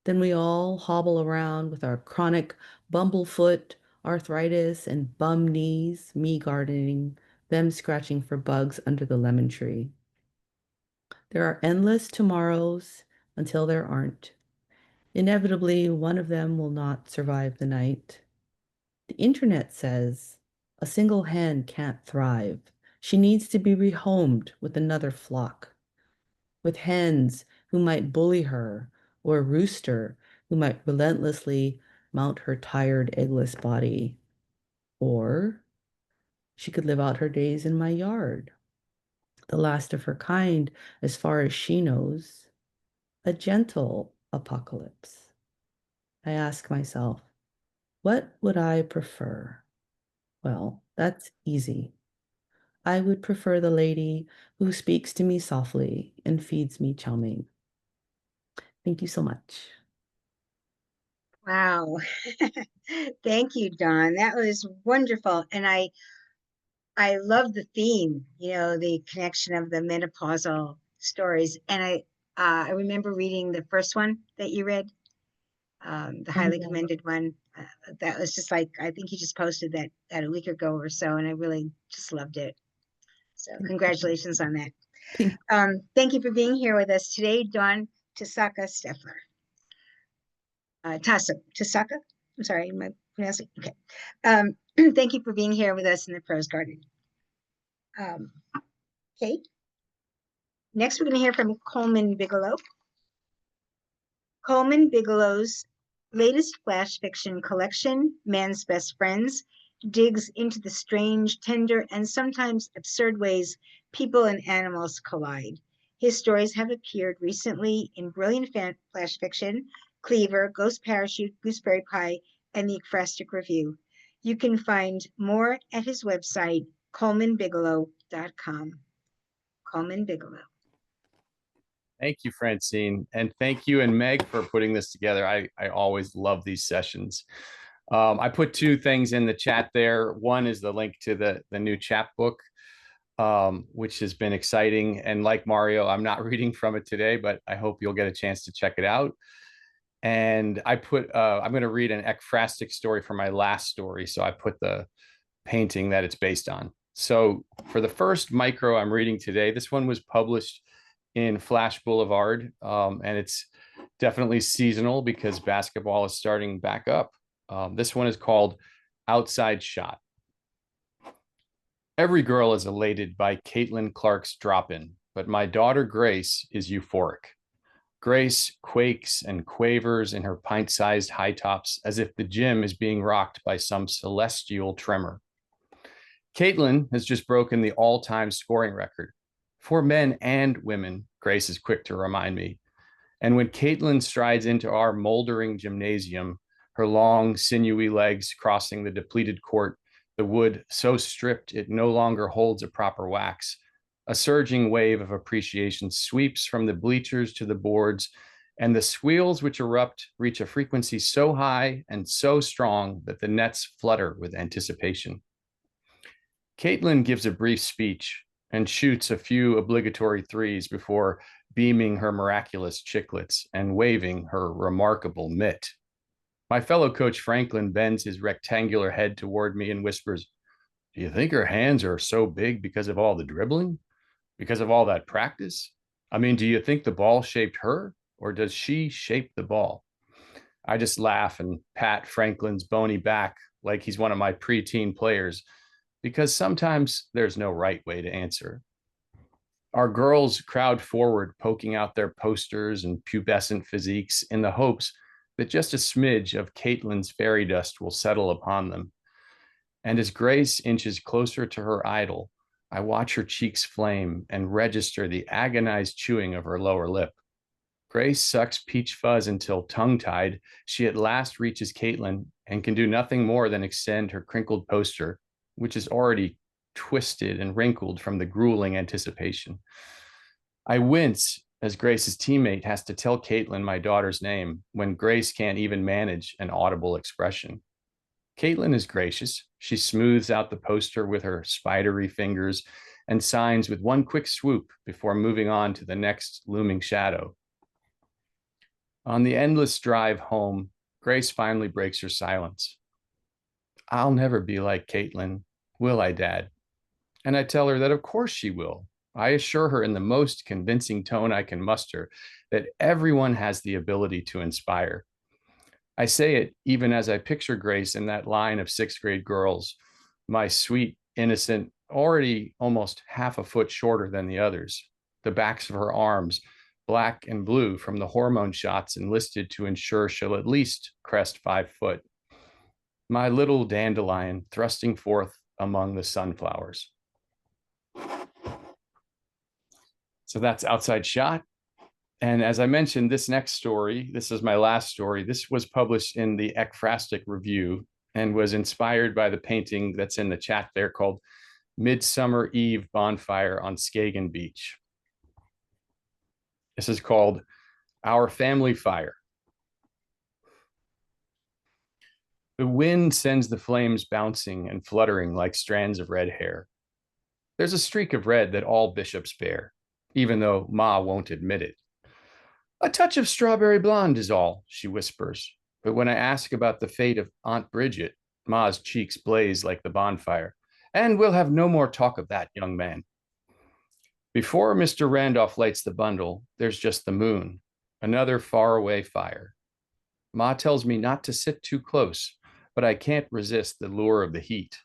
[SPEAKER 5] Then we all hobble around with our chronic bumblefoot, arthritis, and bum knees, me gardening, them scratching for bugs under the lemon tree. There are endless tomorrows until there aren't. Inevitably, one of them will not survive the night. The internet says a single hen can't thrive. She needs to be rehomed with another flock, with hens who might bully her, or a rooster who might relentlessly mount her tired, eggless body. Or she could live out her days in my yard, the last of her kind as far as she knows, a gentle apocalypse. I ask myself, what would I prefer? Well, that's easy. I would prefer the lady who speaks to me softly and feeds me chow mein. Thank you so much.
[SPEAKER 1] Wow. Thank you, Dawn. That was wonderful. And I love the theme, the connection of the menopausal stories. And I remember reading the first one that you read, the highly commended one. That was just like, I think you just posted that a week ago or so, and I really just loved it. So congratulations on that. Thank you for being here with us today, Dawn Tasaka Steffler. Tasaka? I'm sorry, am I pronouncing? Okay. Thank you for being here with us in the Prose Garden. Okay. Next, we're going to hear from Coleman Bigelow. Coleman Bigelow's latest flash fiction collection, Man's Best Friends, digs into the strange, tender, and sometimes absurd ways people and animals collide. His stories have appeared recently in brilliant flash fiction, Cleaver, Ghost Parachute, Gooseberry Pie, and the Ekphrastic Review. You can find more at his website, colemanbigelow.com. Coleman Bigelow.
[SPEAKER 6] Thank you, Francine. And thank you and Meg for putting this together. I always love these sessions. I put two things in the chat there. One is the link to the new chapbook, which has been exciting. And like Mario, I'm not reading from it today, but I hope you'll get a chance to check it out. And I put, I'm going to read an ekphrastic story for my last story. So I put the painting that it's based on. So for the first micro I'm reading today, this one was published in Flash Boulevard, and it's definitely seasonal because basketball is starting back up. This one is called Outside Shot. Every girl is elated by Caitlin Clark's drop-in, but my daughter Grace is euphoric. Grace quakes and quavers in her pint-sized high tops as if the gym is being rocked by some celestial tremor. Caitlin has just broken the all-time scoring record for men and women, Grace is quick to remind me. And when Caitlin strides into our moldering gymnasium, her long, sinewy legs crossing the depleted court, the wood so stripped it no longer holds a proper wax, a surging wave of appreciation sweeps from the bleachers to the boards, and the squeals which erupt reach a frequency so high and so strong that the nets flutter with anticipation. Caitlin gives a brief speech and shoots a few obligatory threes before beaming her miraculous chiclets and waving her remarkable mitt. My fellow coach Franklin bends his rectangular head toward me and whispers, "Do you think her hands are so big because of all the dribbling? Because of all that practice? I mean, do you think the ball shaped her, or does she shape the ball?" I just laugh and pat Franklin's bony back like he's one of my preteen players, because sometimes there's no right way to answer. Our girls crowd forward, poking out their posters and pubescent physiques in the hopes that just a smidge of Caitlin's fairy dust will settle upon them. And as Grace inches closer to her idol, I watch her cheeks flame and register the agonized chewing of her lower lip. Grace sucks peach fuzz until, tongue-tied, she at last reaches Caitlin and can do nothing more than extend her crinkled poster, which is already twisted and wrinkled from the grueling anticipation. I wince as Grace's teammate has to tell Caitlin my daughter's name when Grace can't even manage an audible expression. Caitlin is gracious. She smooths out the poster with her spidery fingers and signs with one quick swoop before moving on to the next looming shadow. On the endless drive home, Grace finally breaks her silence. I'll never be like Caitlin, will I, Dad? And I tell her that of course she will. I assure her in the most convincing tone I can muster that everyone has the ability to inspire. I say it even as I picture Grace in that line of sixth grade girls, my sweet, innocent, already almost half a foot shorter than the others, the backs of her arms black and blue from the hormone shots enlisted to ensure she'll at least crest 5 foot. My little dandelion thrusting forth among the sunflowers. So that's outside shot. And as I mentioned, this next story, this is my last story. This was published in the Ekphrastic Review and was inspired by the painting that's in the chat there called Midsummer Eve Bonfire on Skagen Beach. This is called Our Family Fire. The wind sends the flames bouncing and fluttering like strands of red hair. There's a streak of red that all bishops bear, even though Ma won't admit it. A touch of strawberry blonde is all, she whispers. But when I ask about the fate of Aunt Bridget, Ma's cheeks blaze like the bonfire. And we'll have no more talk of that, young man. Before Mr. Randolph lights the bundle, there's just the moon, another faraway fire. Ma tells me not to sit too close, but I can't resist the lure of the heat.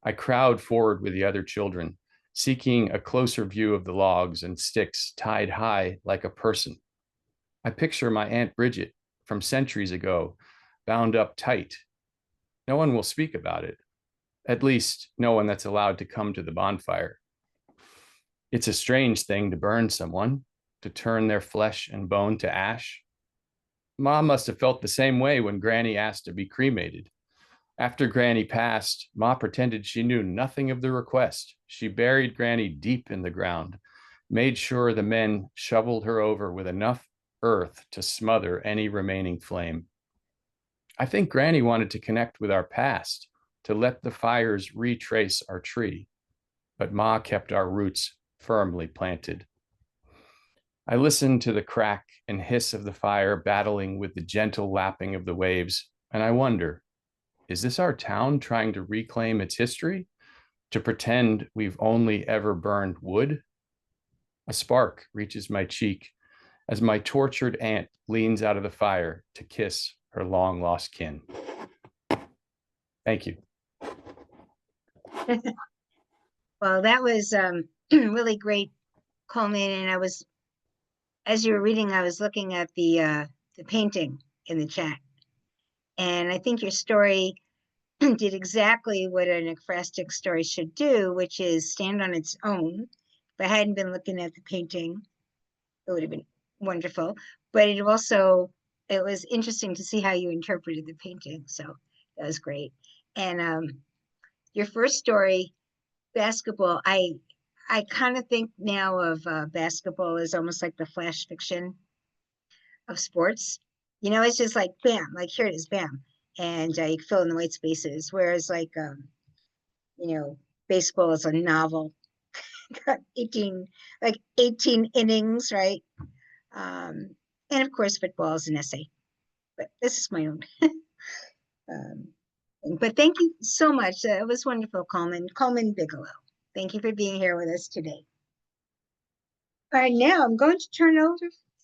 [SPEAKER 6] I crowd forward with the other children, seeking a closer view of the logs and sticks tied high like a person. I picture my Aunt Bridget from centuries ago, bound up tight. No one will speak about it, at least no one that's allowed to come to the bonfire. It's a strange thing to burn someone, to turn their flesh and bone to ash. Ma must have felt the same way when Granny asked to be cremated. After Granny passed, Ma pretended she knew nothing of the request. She buried Granny deep in the ground, made sure the men shoveled her over with enough earth to smother any remaining flame. I think Granny wanted to connect with our past, to let the fires retrace our tree, but Ma kept our roots firmly planted. I listened to the crack and hiss of the fire battling with the gentle lapping of the waves, and I wonder, is this our town trying to reclaim its history? To pretend we've only ever burned wood? A spark reaches my cheek as my tortured aunt leans out of the fire to kiss her long-lost kin. Thank you.
[SPEAKER 1] Well, that was really great, Coleman. And I was, as you were reading, I was looking at the painting in the chat. And I think your story did exactly what an ekphrastic story should do, which is stand on its own. If I hadn't been looking at the painting, it would have been wonderful. But it was interesting to see how you interpreted the painting. So that was great. And your first story, basketball, I kind of think now of basketball as almost like the flash fiction of sports. You know, it's just like bam, like here it is, bam. And you fill in the white spaces. Whereas like, you know, baseball is a novel, got 18 innings, right? And of course, football is an essay, but this is my own. But thank you so much. It was wonderful, Coleman Bigelow. Thank you for being here with us today. All right, now I'm going to turn over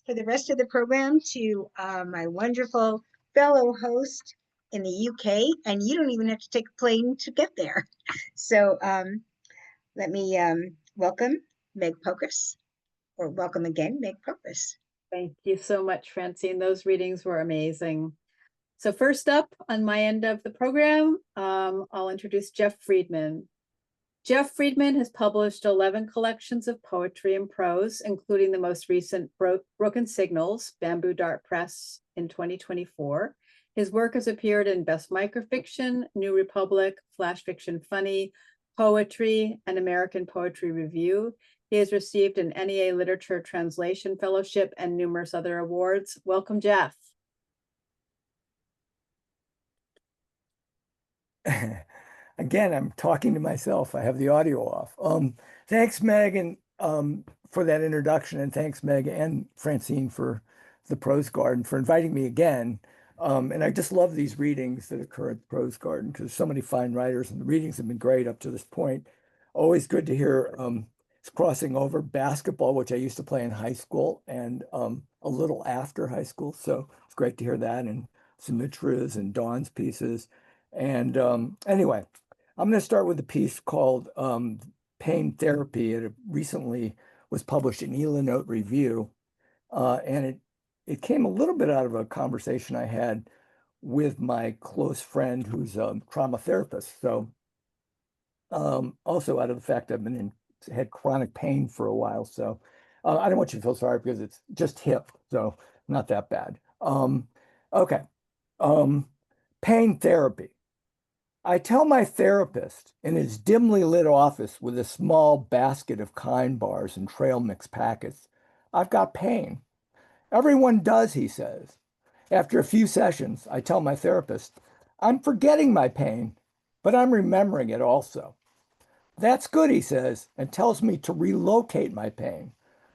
[SPEAKER 1] for the rest of the program to my wonderful fellow host in the UK, and you don't even have to take a plane to get there. So let me welcome Meg Pokrass, or welcome again, Meg Pokrass.
[SPEAKER 2] Thank you so much, Francine. Those readings were amazing. So first up on my end of the program, I'll introduce Jeff Friedman. Jeff Friedman has published 11 collections of poetry and prose, including the most recent Broken Signals, Bamboo Dart Press in 2024. His work has appeared in Best Microfiction, New Republic, Flash Fiction Funny, Poetry, and American Poetry Review. He has received an NEA Literature Translation Fellowship and numerous other awards. Welcome, Jeff.
[SPEAKER 7] Again, I'm talking to myself. I have the audio off. Thanks, Meg, and for that introduction, and thanks, Meg and Francine, for the Prose Garden, for inviting me again. And I just love these readings that occur at the Prose Garden because so many fine writers, and the readings have been great up to this point. Always good to hear it's crossing over basketball, which I used to play in high school, and a little after high school. So it's great to hear that, and Sumitra's and Dawn's pieces. And anyway, I'm going to start with a piece called Pain Therapy. It recently was published in Illinois Review, and it came a little bit out of a conversation I had with my close friend who's a trauma therapist. So also out of the fact I've had chronic pain for a while. So I don't want you to feel sorry because it's just hip, so not that bad. Okay. Pain therapy. I tell my therapist in his dimly lit office with a small basket of Kind bars and trail mix packets, I've got pain. Everyone does, he says. After a few sessions, I tell my therapist, I'm forgetting my pain, but I'm remembering it also. That's good, he says, and tells me to relocate my pain.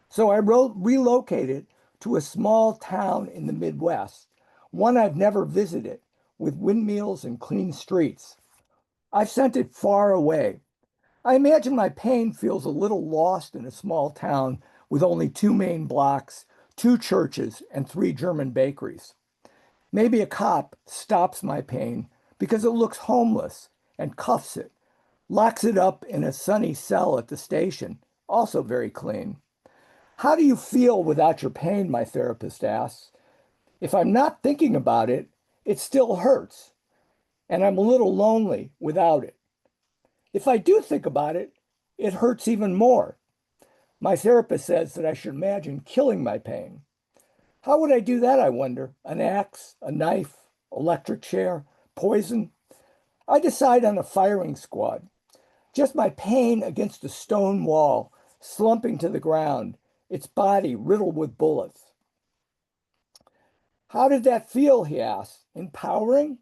[SPEAKER 7] So I relocate it to a small town in the Midwest, one I've never visited, with windmills and clean streets. I've sent it far away. I imagine my pain feels a little lost in a small town with only 2 main blocks, 2 churches, and 3 German bakeries. Maybe a cop stops my pain because it looks homeless and cuffs it, locks it up in a sunny cell at the station, also very clean. How do you feel without your pain, my therapist asks. If I'm not thinking about it, it still hurts, and I'm a little lonely without it. If I do think about it, it hurts even more. My therapist says that I should imagine killing my pain. How would I do that, I wonder? An axe, a knife, electric chair, poison? I decide on a firing squad. Just my pain against a stone wall, slumping to the ground, its body riddled with bullets. How did that feel, he asks. Empowering?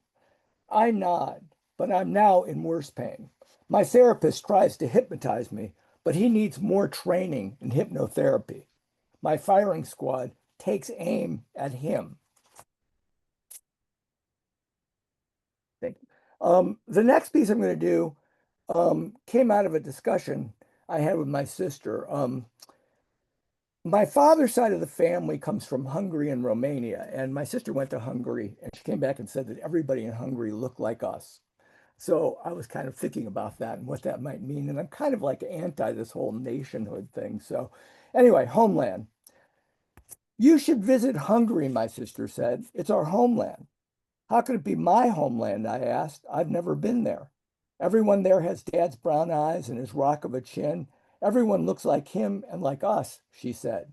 [SPEAKER 7] I nod, but I'm now in worse pain. My therapist tries to hypnotize me, but he needs more training in hypnotherapy. My firing squad takes aim at him. Thank you. The next piece I'm going to do came out of a discussion I had with my sister. My father's side of the family comes from Hungary and Romania, and my sister went to Hungary, and she came back and said that everybody in Hungary looked like us. So I was kind of thinking about that and what that might mean, and I'm kind of like anti this whole nationhood thing. So anyway, homeland. You should visit Hungary, my sister said. It's our homeland. How could it be my homeland? I asked. I've never been there. Everyone there has Dad's brown eyes and his rock of a chin. Everyone looks like him and like us, she said.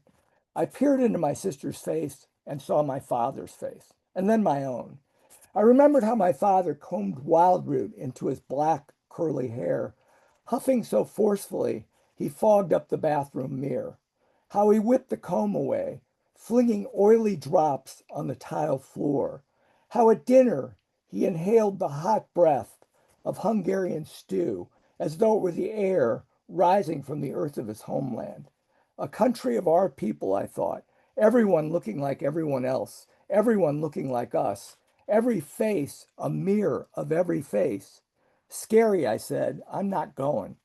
[SPEAKER 7] I peered into my sister's face and saw my father's face, and then my own. I remembered how my father combed wildroot into his black, curly hair, huffing so forcefully he fogged up the bathroom mirror. How he whipped the comb away, flinging oily drops on the tile floor. How at dinner he inhaled the hot breath of Hungarian stew as though it were the air rising from the earth of his homeland. A country of our people, I thought, everyone looking like everyone else, everyone looking like us, every face a mirror of every face. Scary, I said. I'm not going.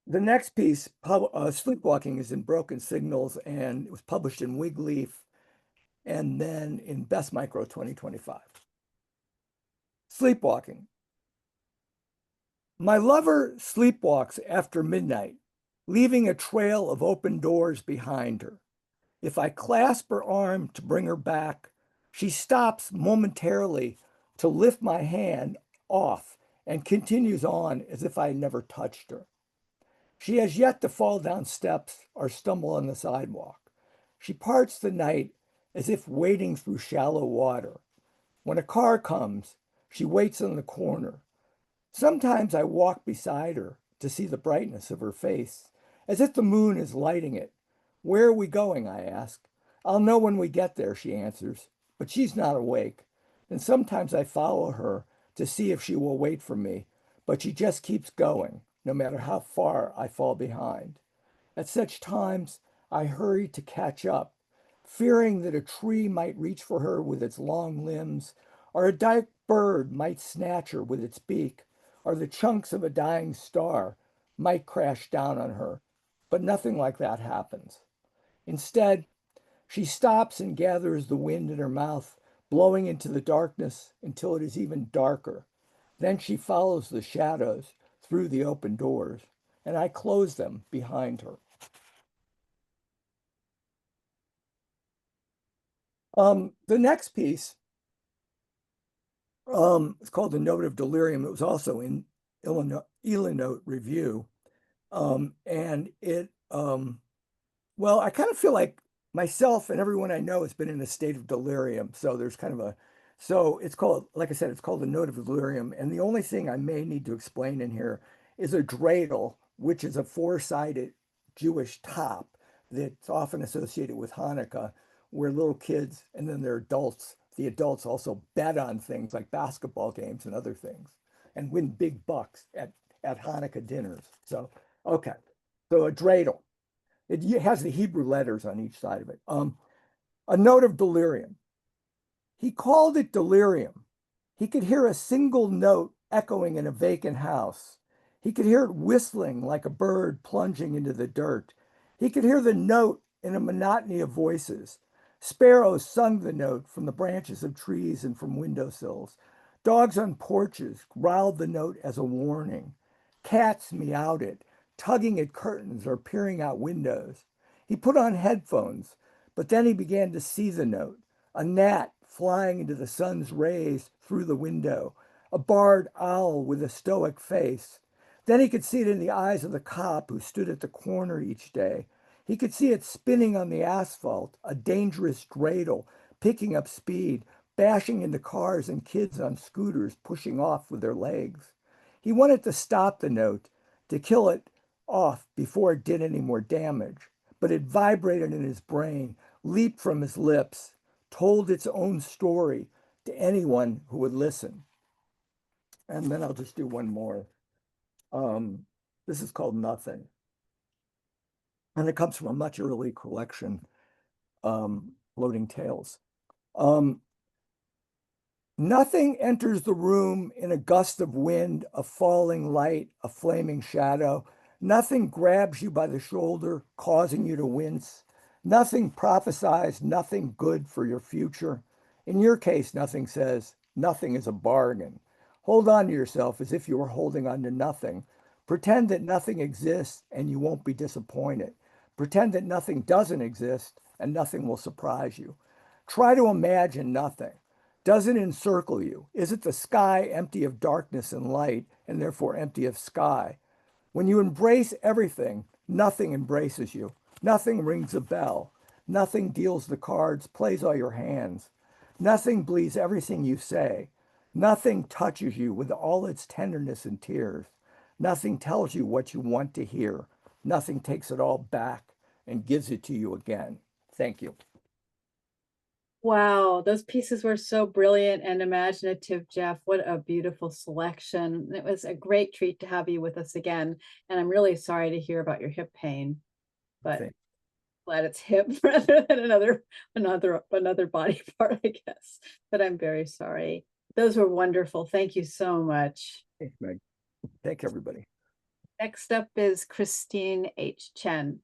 [SPEAKER 7] The next piece, Sleepwalking, is in Broken Signals, and it was published in Wig Leaf and then in Best Micro 2025. Sleepwalking. My lover sleepwalks after midnight, leaving a trail of open doors behind her. If I clasp her arm to bring her back, she stops momentarily to lift my hand off and continues on as if I had never touched her. She has yet to fall down steps or stumble on the sidewalk. She parts the night as if wading through shallow water. When a car comes, she waits on the corner. Sometimes I walk beside her to see the brightness of her face, as if the moon is lighting it. Where are we going? I ask. I'll know when we get there, she answers, but she's not awake. And sometimes I follow her to see if she will wait for me, but she just keeps going, no matter how far I fall behind. At such times, I hurried to catch up, fearing that a tree might reach for her with its long limbs, or a dark bird might snatch her with its beak, or the chunks of a dying star might crash down on her. But nothing like that happens. Instead, she stops and gathers the wind in her mouth, blowing into the darkness until it is even darker. Then she follows the shadows through the open doors, and I close them behind her. The next piece it's called The Note of Delirium. It was also in Illinois Review. And it, well, I kind of feel like myself and everyone I know has been in a state of delirium. So there's kind of a, so it's called, like I said, it's called The Note of Delirium. And the only thing I may need to explain in here is a dreidel, which is a four-sided Jewish top that's often associated with Hanukkah, where little kids and then their adults, the adults also bet on things like basketball games and other things and win big bucks at Hanukkah dinners. So, okay. So a dreidel. It has the Hebrew letters on each side of it. A note of delirium. He called it delirium. He could hear a single note echoing in a vacant house. He could hear it whistling like a bird plunging into the dirt. He could hear the note in a monotony of voices. Sparrows sung the note from the branches of trees and from windowsills. Dogs on porches growled the note as a warning. Cats meowed it, tugging at curtains or peering out windows. He put on headphones, but then he began to see the note. A gnat flying into the sun's rays through the window, a barred owl with a stoic face. Then he could see it in the eyes of the cop who stood at the corner each day. He could see it spinning on the asphalt, a dangerous dreidel, picking up speed, bashing into cars and kids on scooters, pushing off with their legs. He wanted to stop the note, to kill it off before it did any more damage, but it vibrated in his brain, leaped from his lips, told its own story to anyone who would listen. And then I'll just do one more. This is called Nothing. And it comes from a much early collection, Floating Tales. Nothing enters the room in a gust of wind, a falling light, a flaming shadow. Nothing grabs you by the shoulder, causing you to wince. Nothing prophesies nothing good for your future. In your case, nothing says, nothing is a bargain. Hold on to yourself as if you were holding on to nothing. Pretend that nothing exists and you won't be disappointed. Pretend that nothing doesn't exist and nothing will surprise you. Try to imagine nothing. Does it encircle you? Is it the sky empty of darkness and light and therefore empty of sky? When you embrace everything, nothing embraces you. Nothing rings a bell. Nothing deals the cards, plays all your hands. Nothing believes everything you say. Nothing touches you with all its tenderness and tears. Nothing tells you what you want to hear. Nothing takes it all back and gives it to you again. Thank you.
[SPEAKER 2] Wow, those pieces were so brilliant and imaginative, Jeff. What a beautiful selection. It was a great treat to have you with us again. And I'm really sorry to hear about your hip pain, but
[SPEAKER 7] Thanks.
[SPEAKER 2] glad it's hip rather than another body part, I guess. But I'm very sorry. Those were wonderful. Thank you so much.
[SPEAKER 7] Thanks, Meg. Thank everybody.
[SPEAKER 2] Next up is Christine H. Chen.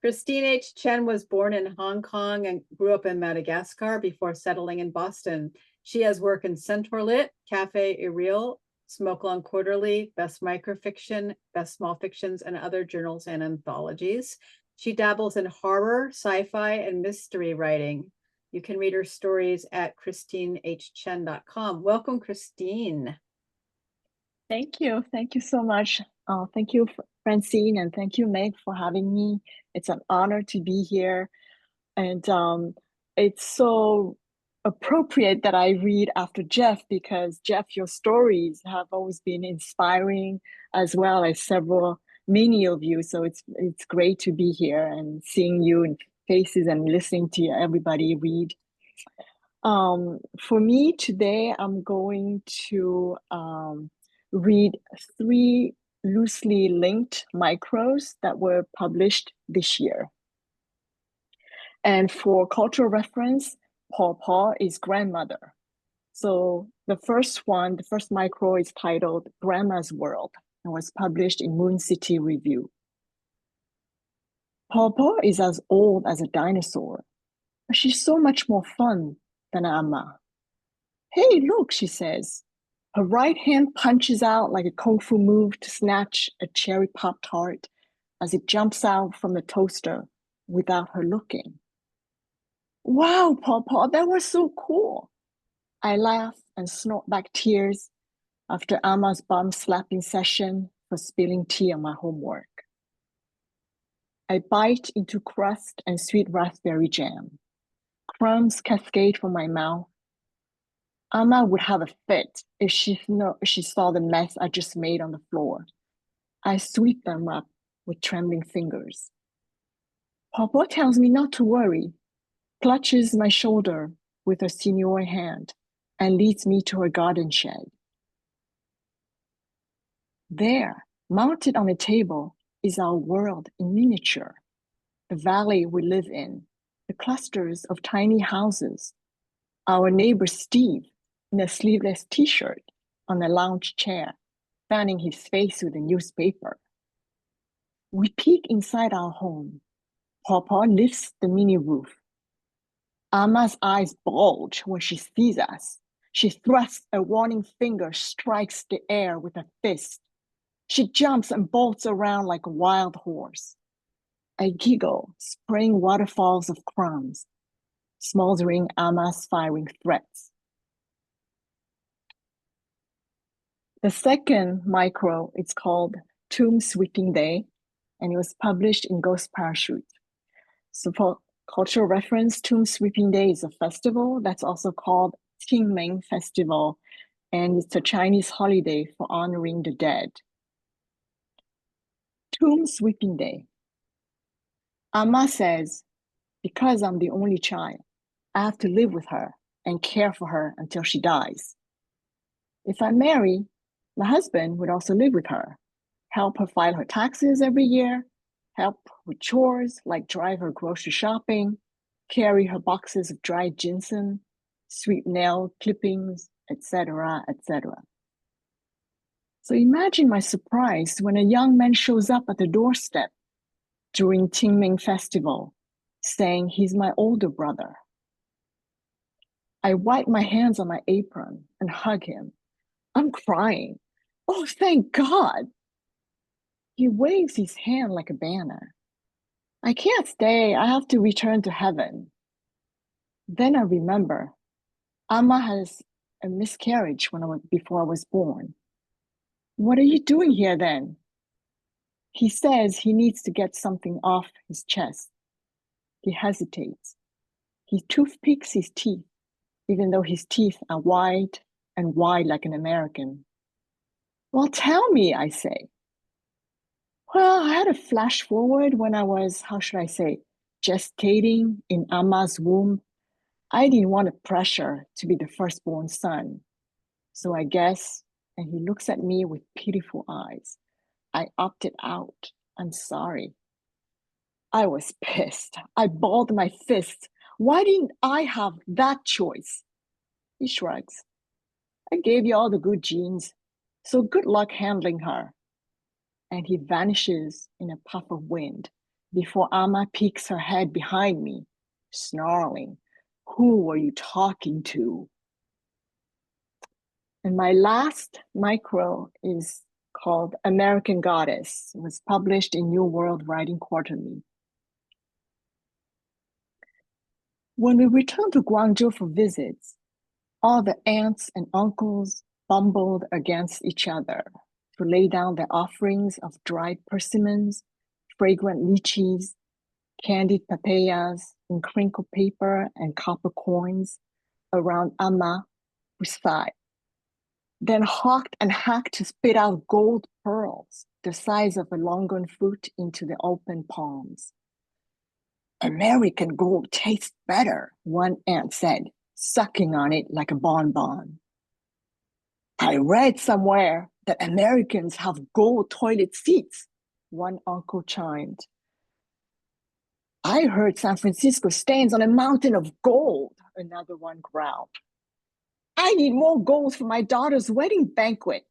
[SPEAKER 2] Christine H. Chen was born in Hong Kong and grew up in Madagascar before settling in Boston. She has worked in Centaur Lit, Cafe Irreal, Smoke Long Quarterly, Best Microfiction, Best Small Fictions, and other journals and anthologies. She dabbles in horror, sci-fi, and mystery writing. You can read her stories at christinehchen.com. Welcome, Christine.
[SPEAKER 8] Thank you. Thank you so much. Thank you, Francine, and thank you, Meg, for having me. It's an honor to be here. And it's so appropriate that I read after Jeff, because Jeff, your stories have always been inspiring, as well as many of you. So it's great to be here and seeing you in faces and listening to everybody read. For me today, I'm going to read 3 loosely linked micros that were published this year. And for cultural reference, Paw is grandmother. So the first micro is titled Grandma's World and was published in Moon City Review. Paw is as old as a dinosaur, but she's so much more fun than Amma. Hey, look, she says. Her right hand punches out like a kung fu move to snatch a cherry Pop-Tart as it jumps out from the toaster without her looking. Wow, Paw, that was so cool. I laugh and snort back tears after Amma's bum slapping session for spilling tea on my homework. I bite into crust and sweet raspberry jam. Crumbs cascade from my mouth. Amma would have a fit if she saw the mess I just made on the floor. I sweep them up with trembling fingers. Paw tells me not to worry, clutches my shoulder with her sinewy hand, and leads me to her garden shed. There, mounted on a table, is our world in miniature, the valley we live in, the clusters of tiny houses, our neighbor Steve in a sleeveless t-shirt on a lounge chair, fanning his face with a newspaper. We peek inside our home. Paw lifts the mini roof. Amma's eyes bulge when she sees us. She thrusts a warning finger, strikes the air with a fist. She jumps and bolts around like a wild horse. I giggle, spraying waterfalls of crumbs, smoldering Amma's firing threats. The second micro is called Tomb Sweeping Day, and it was published in Ghost Parachute. So for cultural reference, Tomb Sweeping Day is a festival that's also called Qingming Festival, and it's a Chinese holiday for honoring the dead. Tomb Sweeping Day. Amma says, because I'm the only child, I have to live with her and care for her until she dies. If I marry, my husband would also live with her, help her file her taxes every year, help with chores like drive her grocery shopping, carry her boxes of dried ginseng, sweep nail clippings, etc., etc. So imagine my surprise when a young man shows up at the doorstep during Qingming Festival, saying he's my older brother. I wipe my hands on my apron and hug him. I'm crying. Oh, thank God. He waves his hand like a banner. I can't stay. I have to return to heaven. Then I remember Amma has a miscarriage before I was born. What are you doing here then? He says he needs to get something off his chest. He hesitates. He toothpicks his teeth, even though his teeth are wide and wide like an American. Well, tell me, I say. Well, I had a flash forward when I was, gestating in Amma's womb. I didn't want the pressure to be the firstborn son. So I guess, and he looks at me with pitiful eyes, I opted out. I'm sorry. I was pissed. I balled my fist. Why didn't I have that choice? He shrugs. I gave you all the good genes, so good luck handling her. And he vanishes in a puff of wind before Amma peeks her head behind me, snarling, "Who were you talking to?" And my last micro is called American Goddess. It was published in New World Writing Quarterly. When we returned to Guangzhou for visits, all the aunts and uncles bumbled against each other to lay down their offerings of dried persimmons, fragrant lychees, candied papayas in crinkled paper and copper coins around Amma, who sighed, then hawked and hacked to spit out gold pearls the size of a longan fruit into the open palms. American gold tastes better, one aunt said, sucking on it like a bonbon. I read somewhere that Americans have gold toilet seats, one uncle chimed. I heard San Francisco stands on a mountain of gold, another one growled. I need more gold for my daughter's wedding banquet.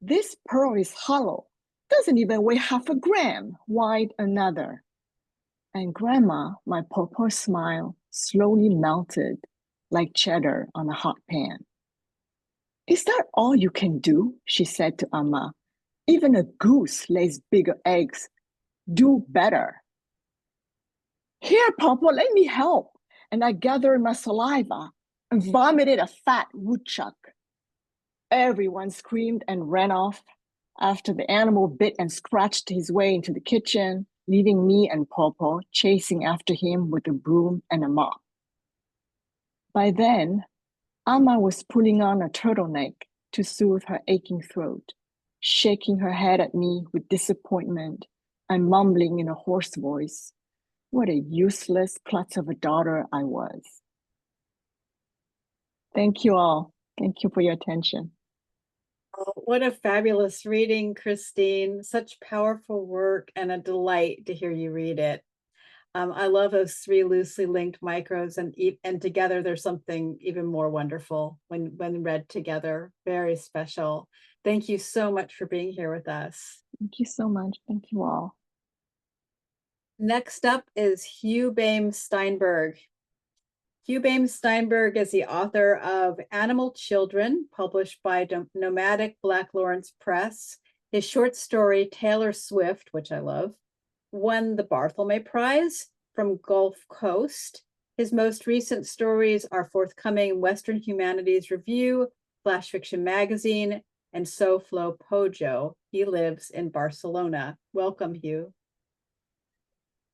[SPEAKER 8] This pearl is hollow, doesn't even weigh half a gram, whined another. And Grandma, my pawpaw smile, slowly melted like cheddar on a hot pan. Is that all you can do? She said to Amma. Even a goose lays bigger eggs. Do better. Here, Pawpaw, let me help. And I gathered my saliva and vomited a fat woodchuck. Everyone screamed and ran off after the animal bit and scratched his way into the kitchen, leaving me and Pawpaw chasing after him with a broom and a mop. By then, Amma was pulling on a turtleneck to soothe her aching throat, shaking her head at me with disappointment and mumbling in a hoarse voice, what a useless klutz of a daughter I was. Thank you all. Thank you for your attention.
[SPEAKER 2] Oh, what a fabulous reading, Christine. Such powerful work and a delight to hear you read it. I love those three loosely linked micros, and together there's something even more wonderful when read together. Very special. Thank you so much for being here with us.
[SPEAKER 8] Thank you so much. Thank you all.
[SPEAKER 2] Next up is Hugh Behm-Steinberg. Hugh Behm-Steinberg is the author of Animal Children, published by Nomadic Black Lawrence Press. His short story, Taylor Swift, which I love, won the Barthelme Prize from Gulf Coast. His most recent stories are forthcoming Western Humanities Review, Flash Fiction Magazine, and So Flow Pojo. He lives in Barcelona. Welcome, Hugh.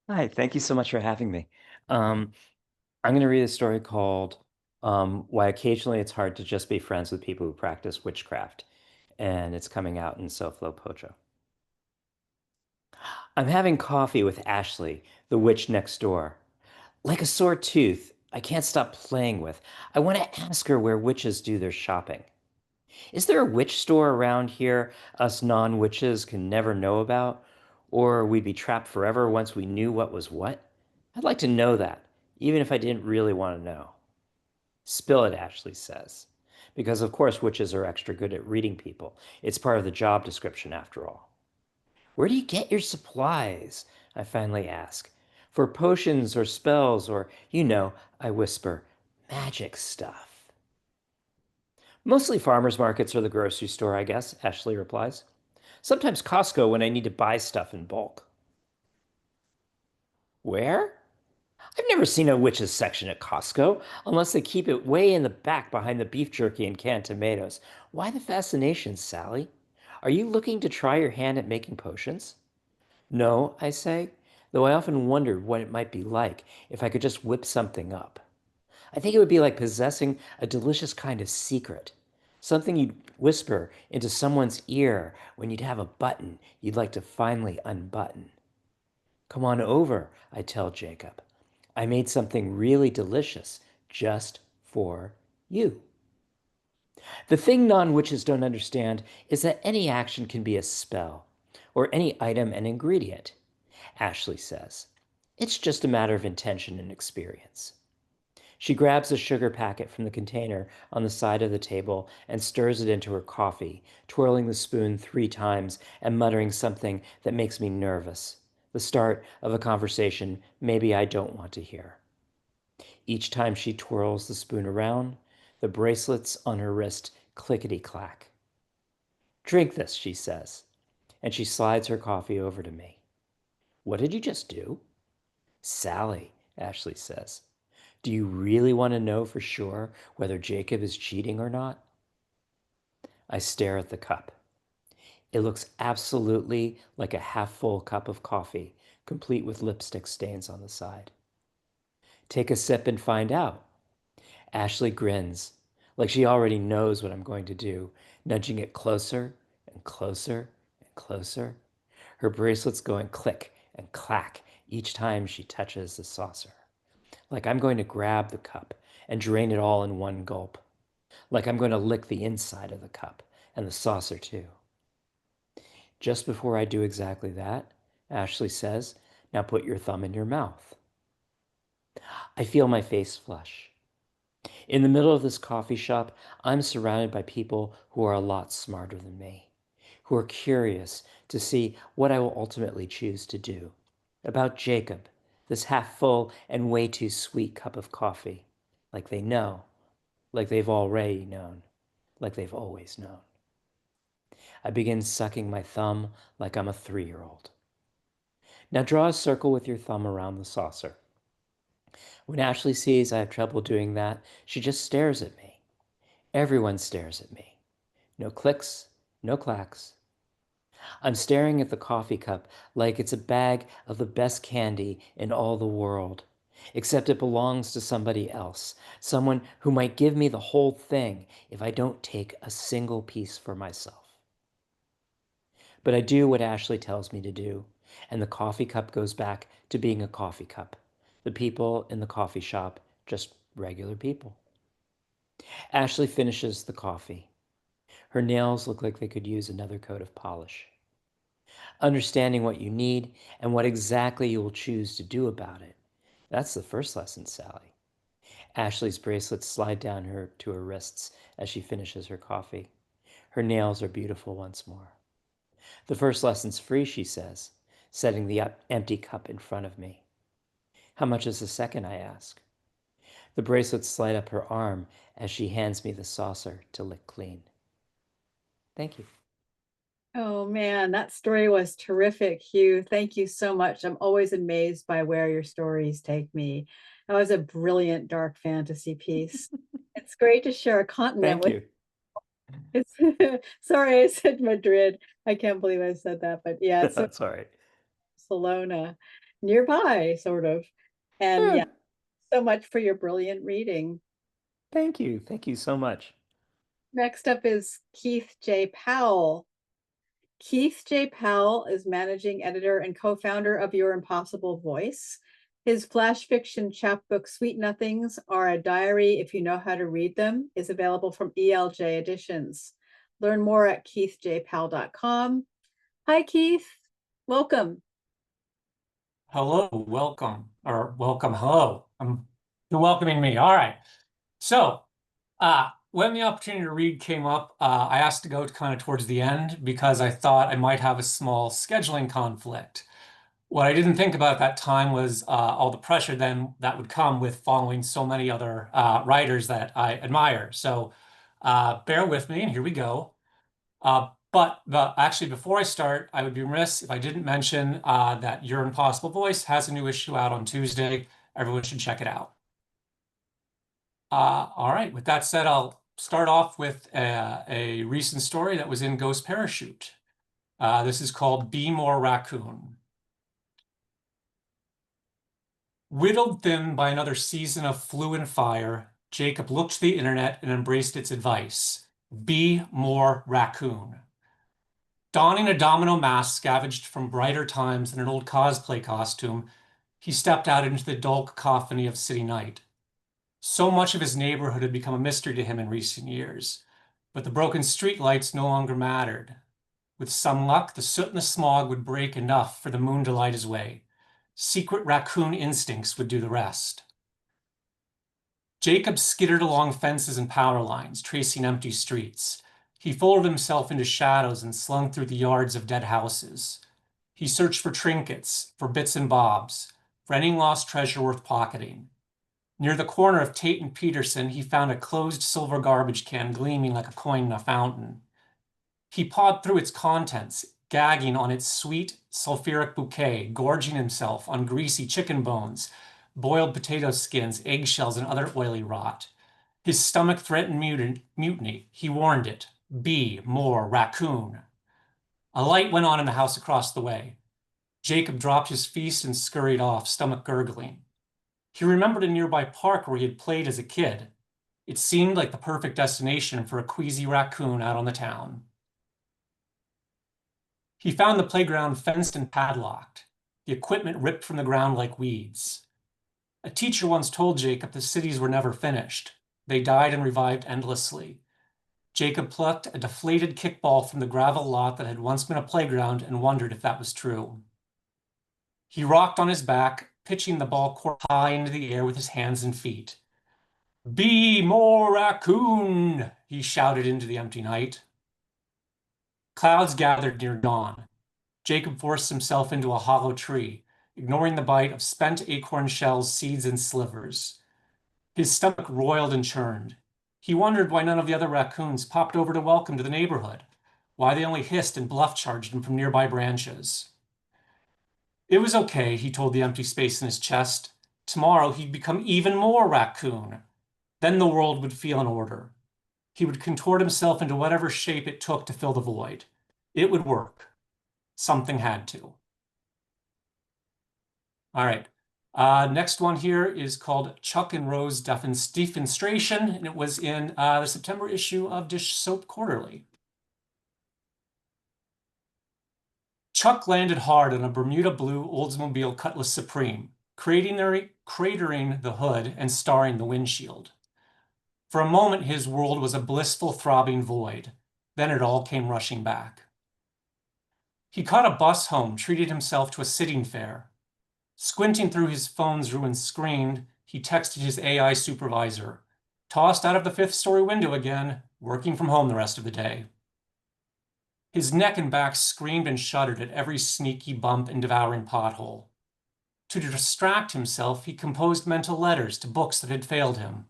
[SPEAKER 9] Hi, thank you so much for having me. I'm going to read a story called Why Occasionally It's Hard to Just Be Friends with People Who Practice Witchcraft, and it's coming out in So Flow Pojo. I'm having coffee with Ashley, the witch next door. Like a sore tooth, I can't stop playing with. I want to ask her where witches do their shopping. Is there a witch store around here us non-witches can never know about? Or we'd be trapped forever once we knew what was what? I'd like to know that, even if I didn't really want to know. Spill it, Ashley says. Because of course witches are extra good at reading people. It's part of the job description after all. Where do you get your supplies? I finally ask. For potions or spells or, I whisper, magic stuff. Mostly farmers markets or the grocery store, I guess, Ashley replies. Sometimes Costco when I need to buy stuff in bulk. Where? I've never seen a witch's section at Costco, unless they keep it way in the back behind the beef jerky and canned tomatoes. Why the fascination, Sally? Are you looking to try your hand at making potions? No, I say, though I often wondered what it might be like if I could just whip something up. I think it would be like possessing a delicious kind of secret, something you'd whisper into someone's ear when you'd have a button you'd like to finally unbutton. Come on over, I tell Jacob. I made something really delicious just for you. The thing non-witches don't understand is that any action can be a spell, or any item an ingredient, Ashley says. It's just a matter of intention and experience. She grabs a sugar packet from the container on the side of the table and stirs it into her coffee, twirling the spoon 3 times and muttering something that makes me nervous. The start of a conversation maybe I don't want to hear. Each time she twirls the spoon around, the bracelets on her wrist clickety-clack. Drink this, she says, and she slides her coffee over to me. What did you just do? Sally, Ashley says. Do you really want to know for sure whether Jacob is cheating or not? I stare at the cup. It looks absolutely like a half-full cup of coffee, complete with lipstick stains on the side. Take a sip and find out. Ashley grins, like she already knows what I'm going to do, nudging it closer and closer and closer, her bracelets going click and clack each time she touches the saucer. Like I'm going to grab the cup and drain it all in one gulp. Like I'm going to lick the inside of the cup and the saucer too. Just before I do exactly that, Ashley says, "Now put your thumb in your mouth." I feel my face flush. In the middle of this coffee shop, I'm surrounded by people who are a lot smarter than me, who are curious to see what I will ultimately choose to do. About Jacob, this half full and way too sweet cup of coffee, like they know, like they've already known, like they've always known. I begin sucking my thumb like I'm a 3-year-old. Now draw a circle with your thumb around the saucer. When Ashley sees I have trouble doing that, she just stares at me. Everyone stares at me. No clicks, no clacks. I'm staring at the coffee cup like it's a bag of the best candy in all the world, except it belongs to somebody else, someone who might give me the whole thing if I don't take a single piece for myself. But I do what Ashley tells me to do, and the coffee cup goes back to being a coffee cup. The people in the coffee shop, just regular people. Ashley finishes the coffee. Her nails look like they could use another coat of polish. Understanding what you need and what exactly you will choose to do about it. That's the first lesson, Sally. Ashley's bracelets slide down to her wrists as she finishes her coffee. Her nails are beautiful once more. The first lesson's free, she says, setting the empty cup in front of me. How much is the second, I ask. The bracelets slide up her arm as she hands me the saucer to lick clean. Thank you.
[SPEAKER 2] Oh man, that story was terrific, Hugh. Thank you so much. I'm always amazed by where your stories take me. That was a brilliant dark fantasy piece. It's great to share a continent
[SPEAKER 9] Thank
[SPEAKER 2] with.
[SPEAKER 9] you.
[SPEAKER 2] Sorry, I said Madrid. I can't believe I said that, but yeah, it's
[SPEAKER 9] That's all right.
[SPEAKER 2] Barcelona, nearby, sort of. And yeah, so much for your brilliant reading.
[SPEAKER 9] Thank you. Thank you so much.
[SPEAKER 2] Next up is Keith J. Powell. Keith J. Powell is managing editor and co-founder of Your Impossible Voice. His flash fiction chapbook, Sweet Nothings Are a Diary If You Know How to Read Them, is available from ELJ Editions. Learn more at keithjpowell.com. Hi, Keith. Welcome.
[SPEAKER 10] Hello, welcome, or welcome, hello. You're welcoming me. All right. So when the opportunity to read came up, I asked to go kind of towards the end because I thought I might have a small scheduling conflict. What I didn't think about at that time was all the pressure then that would come with following so many other writers that I admire. So bear with me, and here we go. But actually, before I start, I would be remiss if I didn't mention that Your Impossible Voice has a new issue out on Tuesday. Everyone should check it out. All right, with that said, I'll start off with a recent story that was in Ghost Parachute. This is called Be More Raccoon. Whittled thin by another season of flu and fire, Jacob looked to the internet and embraced its advice. Be more raccoon. Donning a domino mask scavenged from brighter times than an old cosplay costume, he stepped out into the dull cacophony of city night. So much of his neighborhood had become a mystery to him in recent years, but the broken streetlights no longer mattered. With some luck, the soot and the smog would break enough for the moon to light his way. Secret raccoon instincts would do the rest. Jacob skittered along fences and power lines, tracing empty streets. He folded himself into shadows and slunk through the yards of dead houses. He searched for trinkets, for bits and bobs, for any lost treasure worth pocketing. Near the corner of Tate and Peterson, he found a closed silver garbage can gleaming like a coin in a fountain. He pawed through its contents, gagging on its sweet, sulfuric bouquet, gorging himself on greasy chicken bones, boiled potato skins, eggshells, and other oily rot. His stomach threatened mutiny. He warned it, be more raccoon. A light went on in the house across the way. Jacob dropped his feast and scurried off, stomach gurgling. He remembered a nearby park where he had played as a kid. It seemed like the perfect destination for a queasy raccoon out on the town. He found the playground fenced and padlocked, the equipment ripped from the ground like weeds. A teacher once told Jacob the cities were never finished. They died and revived endlessly. Jacob plucked a deflated kickball from the gravel lot that had once been a playground and wondered if that was true. He rocked on his back, pitching the ball high into the air with his hands and feet. "Be more raccoon," he shouted into the empty night. Clouds gathered near dawn. Jacob forced himself into a hollow tree, ignoring the bite of spent acorn shells, seeds, and slivers. His stomach roiled and churned. He wondered why none of the other raccoons popped over to welcome to the neighborhood, why they only hissed and bluff-charged him from nearby branches. It was okay, he told the empty space in his chest. Tomorrow he'd become even more raccoon. Then the world would feel in order. He would contort himself into whatever shape it took to fill the void. It would work. Something had to. All right. Next one here is called Chuck and Rose Defenstration, and it was in the September issue of Dish Soap Quarterly. Chuck landed hard on a Bermuda blue Oldsmobile Cutlass Supreme, cratering the hood and starring the windshield. For a moment, his world was a blissful, throbbing void. Then it all came rushing back. He caught a bus home, treated himself to a sitting fare. Squinting through his phone's ruined screen, he texted his AI supervisor, tossed out of the fifth-story window again, working from home the rest of the day. His neck and back screamed and shuddered at every sneaky bump and devouring pothole. To distract himself, he composed mental letters to books that had failed him.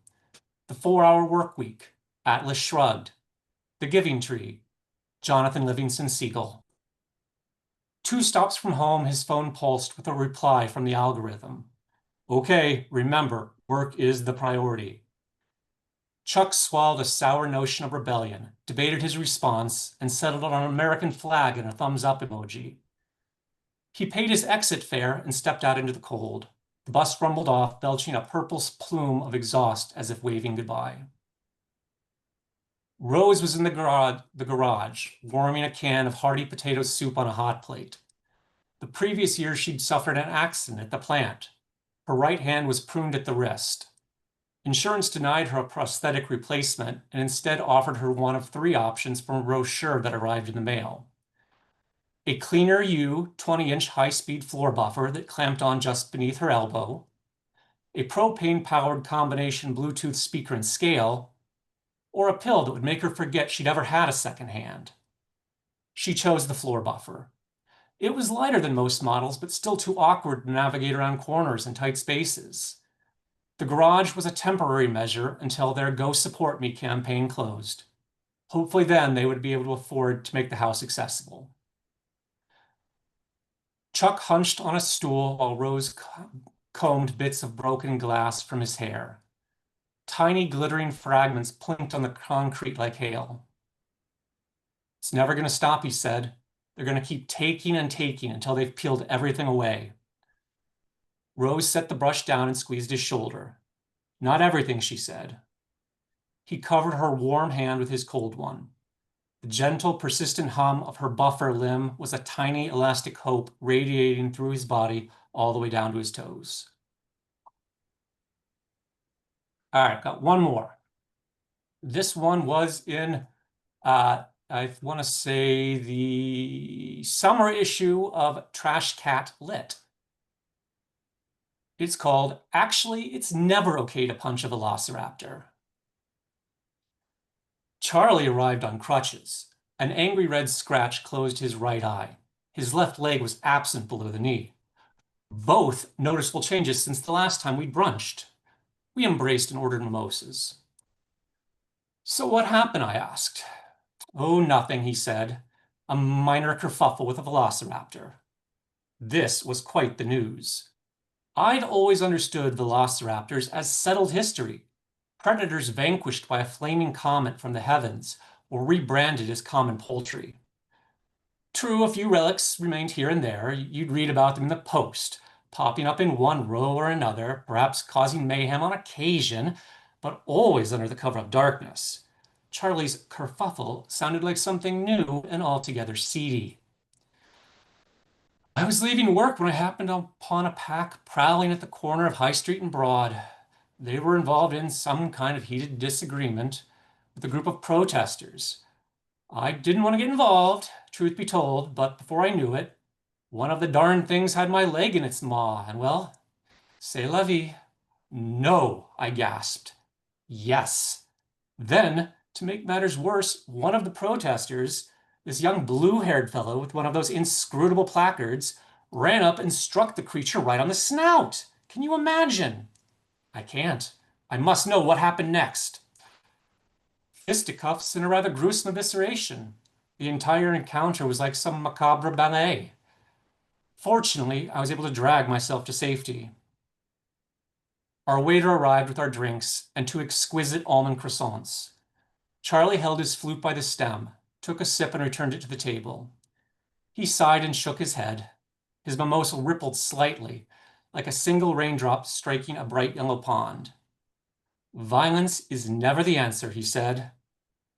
[SPEAKER 10] The 4-Hour Workweek, Atlas Shrugged, The Giving Tree, Jonathan Livingston Seagull. 2 stops from home, his phone pulsed with a reply from the algorithm. Okay, remember, work is the priority. Chuck swallowed a sour notion of rebellion, debated his response, and settled on an American flag and a thumbs-up emoji. He paid his exit fare and stepped out into the cold. The bus rumbled off, belching a purple plume of exhaust as if waving goodbye. Rose was in the garage, warming a can of hearty potato soup on a hot plate. The previous year, she'd suffered an accident at the plant. Her right hand was pruned at the wrist. Insurance denied her a prosthetic replacement and instead offered her one of 3 options from a brochure that arrived in the mail. A Cleaner U 20-inch high-speed floor buffer that clamped on just beneath her elbow, a propane-powered combination Bluetooth speaker and scale, or a pill that would make her forget she'd ever had a second hand. She chose the floor buffer. It was lighter than most models, but still too awkward to navigate around corners and tight spaces. The garage was a temporary measure until their Go Support Me campaign closed. Hopefully then they would be able to afford to make the house accessible. Chuck hunched on a stool while Rose combed bits of broken glass from his hair. Tiny glittering fragments plinked on the concrete like hail. It's never going to stop, he said. They're going to keep taking and taking until they've peeled everything away. Rose set the brush down and squeezed his shoulder. Not everything, she said. He covered her warm hand with his cold one. The gentle, persistent hum of her buffer limb was a tiny elastic hope radiating through his body all the way down to his toes. All right, got one more. This one was in, I want to say, the summer issue of Trash Cat Lit. It's called, Actually, It's Never Okay to Punch a Velociraptor. Charlie arrived on crutches. An angry red scratch closed his right eye. His left leg was absent below the knee. Both noticeable changes since the last time we'd brunched. We embraced and ordered mimosas. So what happened, I asked. Oh, nothing, he said. A minor kerfuffle with a velociraptor. This was quite the news. I'd always understood velociraptors as settled history, predators vanquished by a flaming comet from the heavens or rebranded as common poultry. True, a few relics remained here and there. You'd read about them in the Post, popping up in one row or another, perhaps causing mayhem on occasion, but always under the cover of darkness. Charlie's kerfuffle sounded like something new and altogether seedy. I was leaving work when I happened upon a pack prowling at the corner of High Street and Broad. They were involved in some kind of heated disagreement. with a group of protesters. I didn't want to get involved, truth be told, but before I knew it, one of the darn things had my leg in its maw, and well, c'est la vie. No, I gasped. Yes. Then, to make matters worse, one of the protesters, this young blue-haired fellow with one of those inscrutable placards, ran up and struck the creature right on the snout. Can you imagine? I can't. I must know what happened next. Fisticuffs and a rather gruesome evisceration. The entire encounter was like some macabre ballet. Fortunately, I was able to drag myself to safety. Our waiter arrived with our drinks and 2 exquisite almond croissants. Charlie held his flute by the stem, took a sip and returned it to the table. He sighed and shook his head. His mimosa rippled slightly, like a single raindrop striking a bright yellow pond. Violence is never the answer, he said.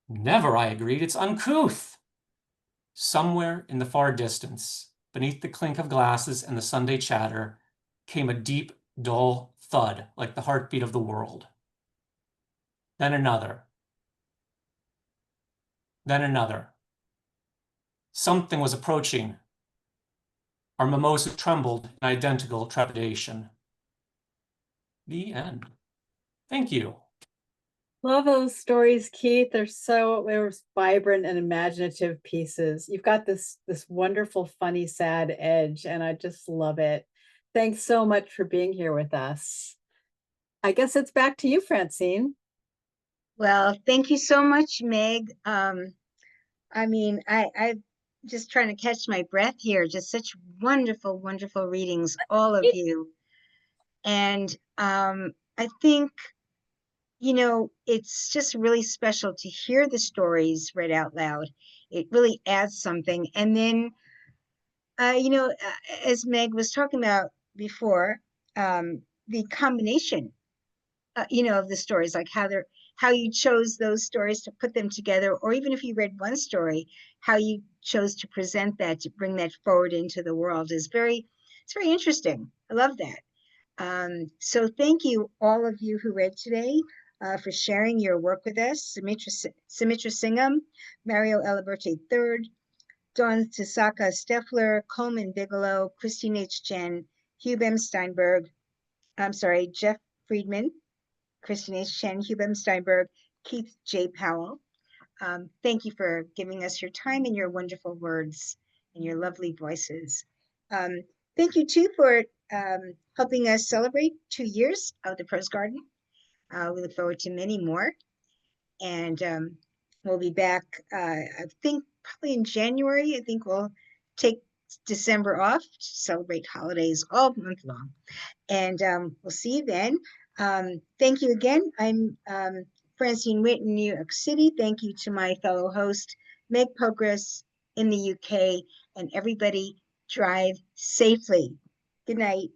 [SPEAKER 10] Never, I agreed. It's uncouth. Somewhere in the far distance, beneath the clink of glasses and the Sunday chatter, came a deep, dull thud like the heartbeat of the world. Then another. Then another. Something was approaching. Our mimosa trembled in identical trepidation. The end. Thank you.
[SPEAKER 2] Love those stories, Keith. They're vibrant and imaginative pieces. You've got this wonderful, funny, sad edge, and I just love it. Thanks so much for being here with us. I guess it's back to you, Francine.
[SPEAKER 1] Well, thank you so much, Meg. I'm just trying to catch my breath here. Just such wonderful, wonderful readings, all of you. And I think, it's just really special to hear the stories read out loud. It really adds something. And then, as Meg was talking about before, the combination, of the stories, like how you chose those stories to put them together, or even if you read one story, how you chose to present that, to bring that forward into the world it's very interesting. I love that. So thank you, all of you who read today, for sharing your work with us. Sumitra Singam, Mario Aliberto III, Dawn Tasaka, Steffler, Coleman Bigelow, Christine H. Chen, Hugh Behm-Steinberg, Jeff Friedman, Christine H. Chen, Hugh Behm-Steinberg, Keith J. Powell. Thank you for giving us your time and your wonderful words and your lovely voices. Thank you, too, for helping us celebrate 2 years of the Prose Garden. We look forward to many more. And we'll be back, I think, probably in January. I think we'll take December off to celebrate holidays all month long. And we'll see you then. Thank you again. I'm Francine Witte in New York City. Thank you to my fellow host, Meg Pokrass in the UK, and everybody drive safely. Good night.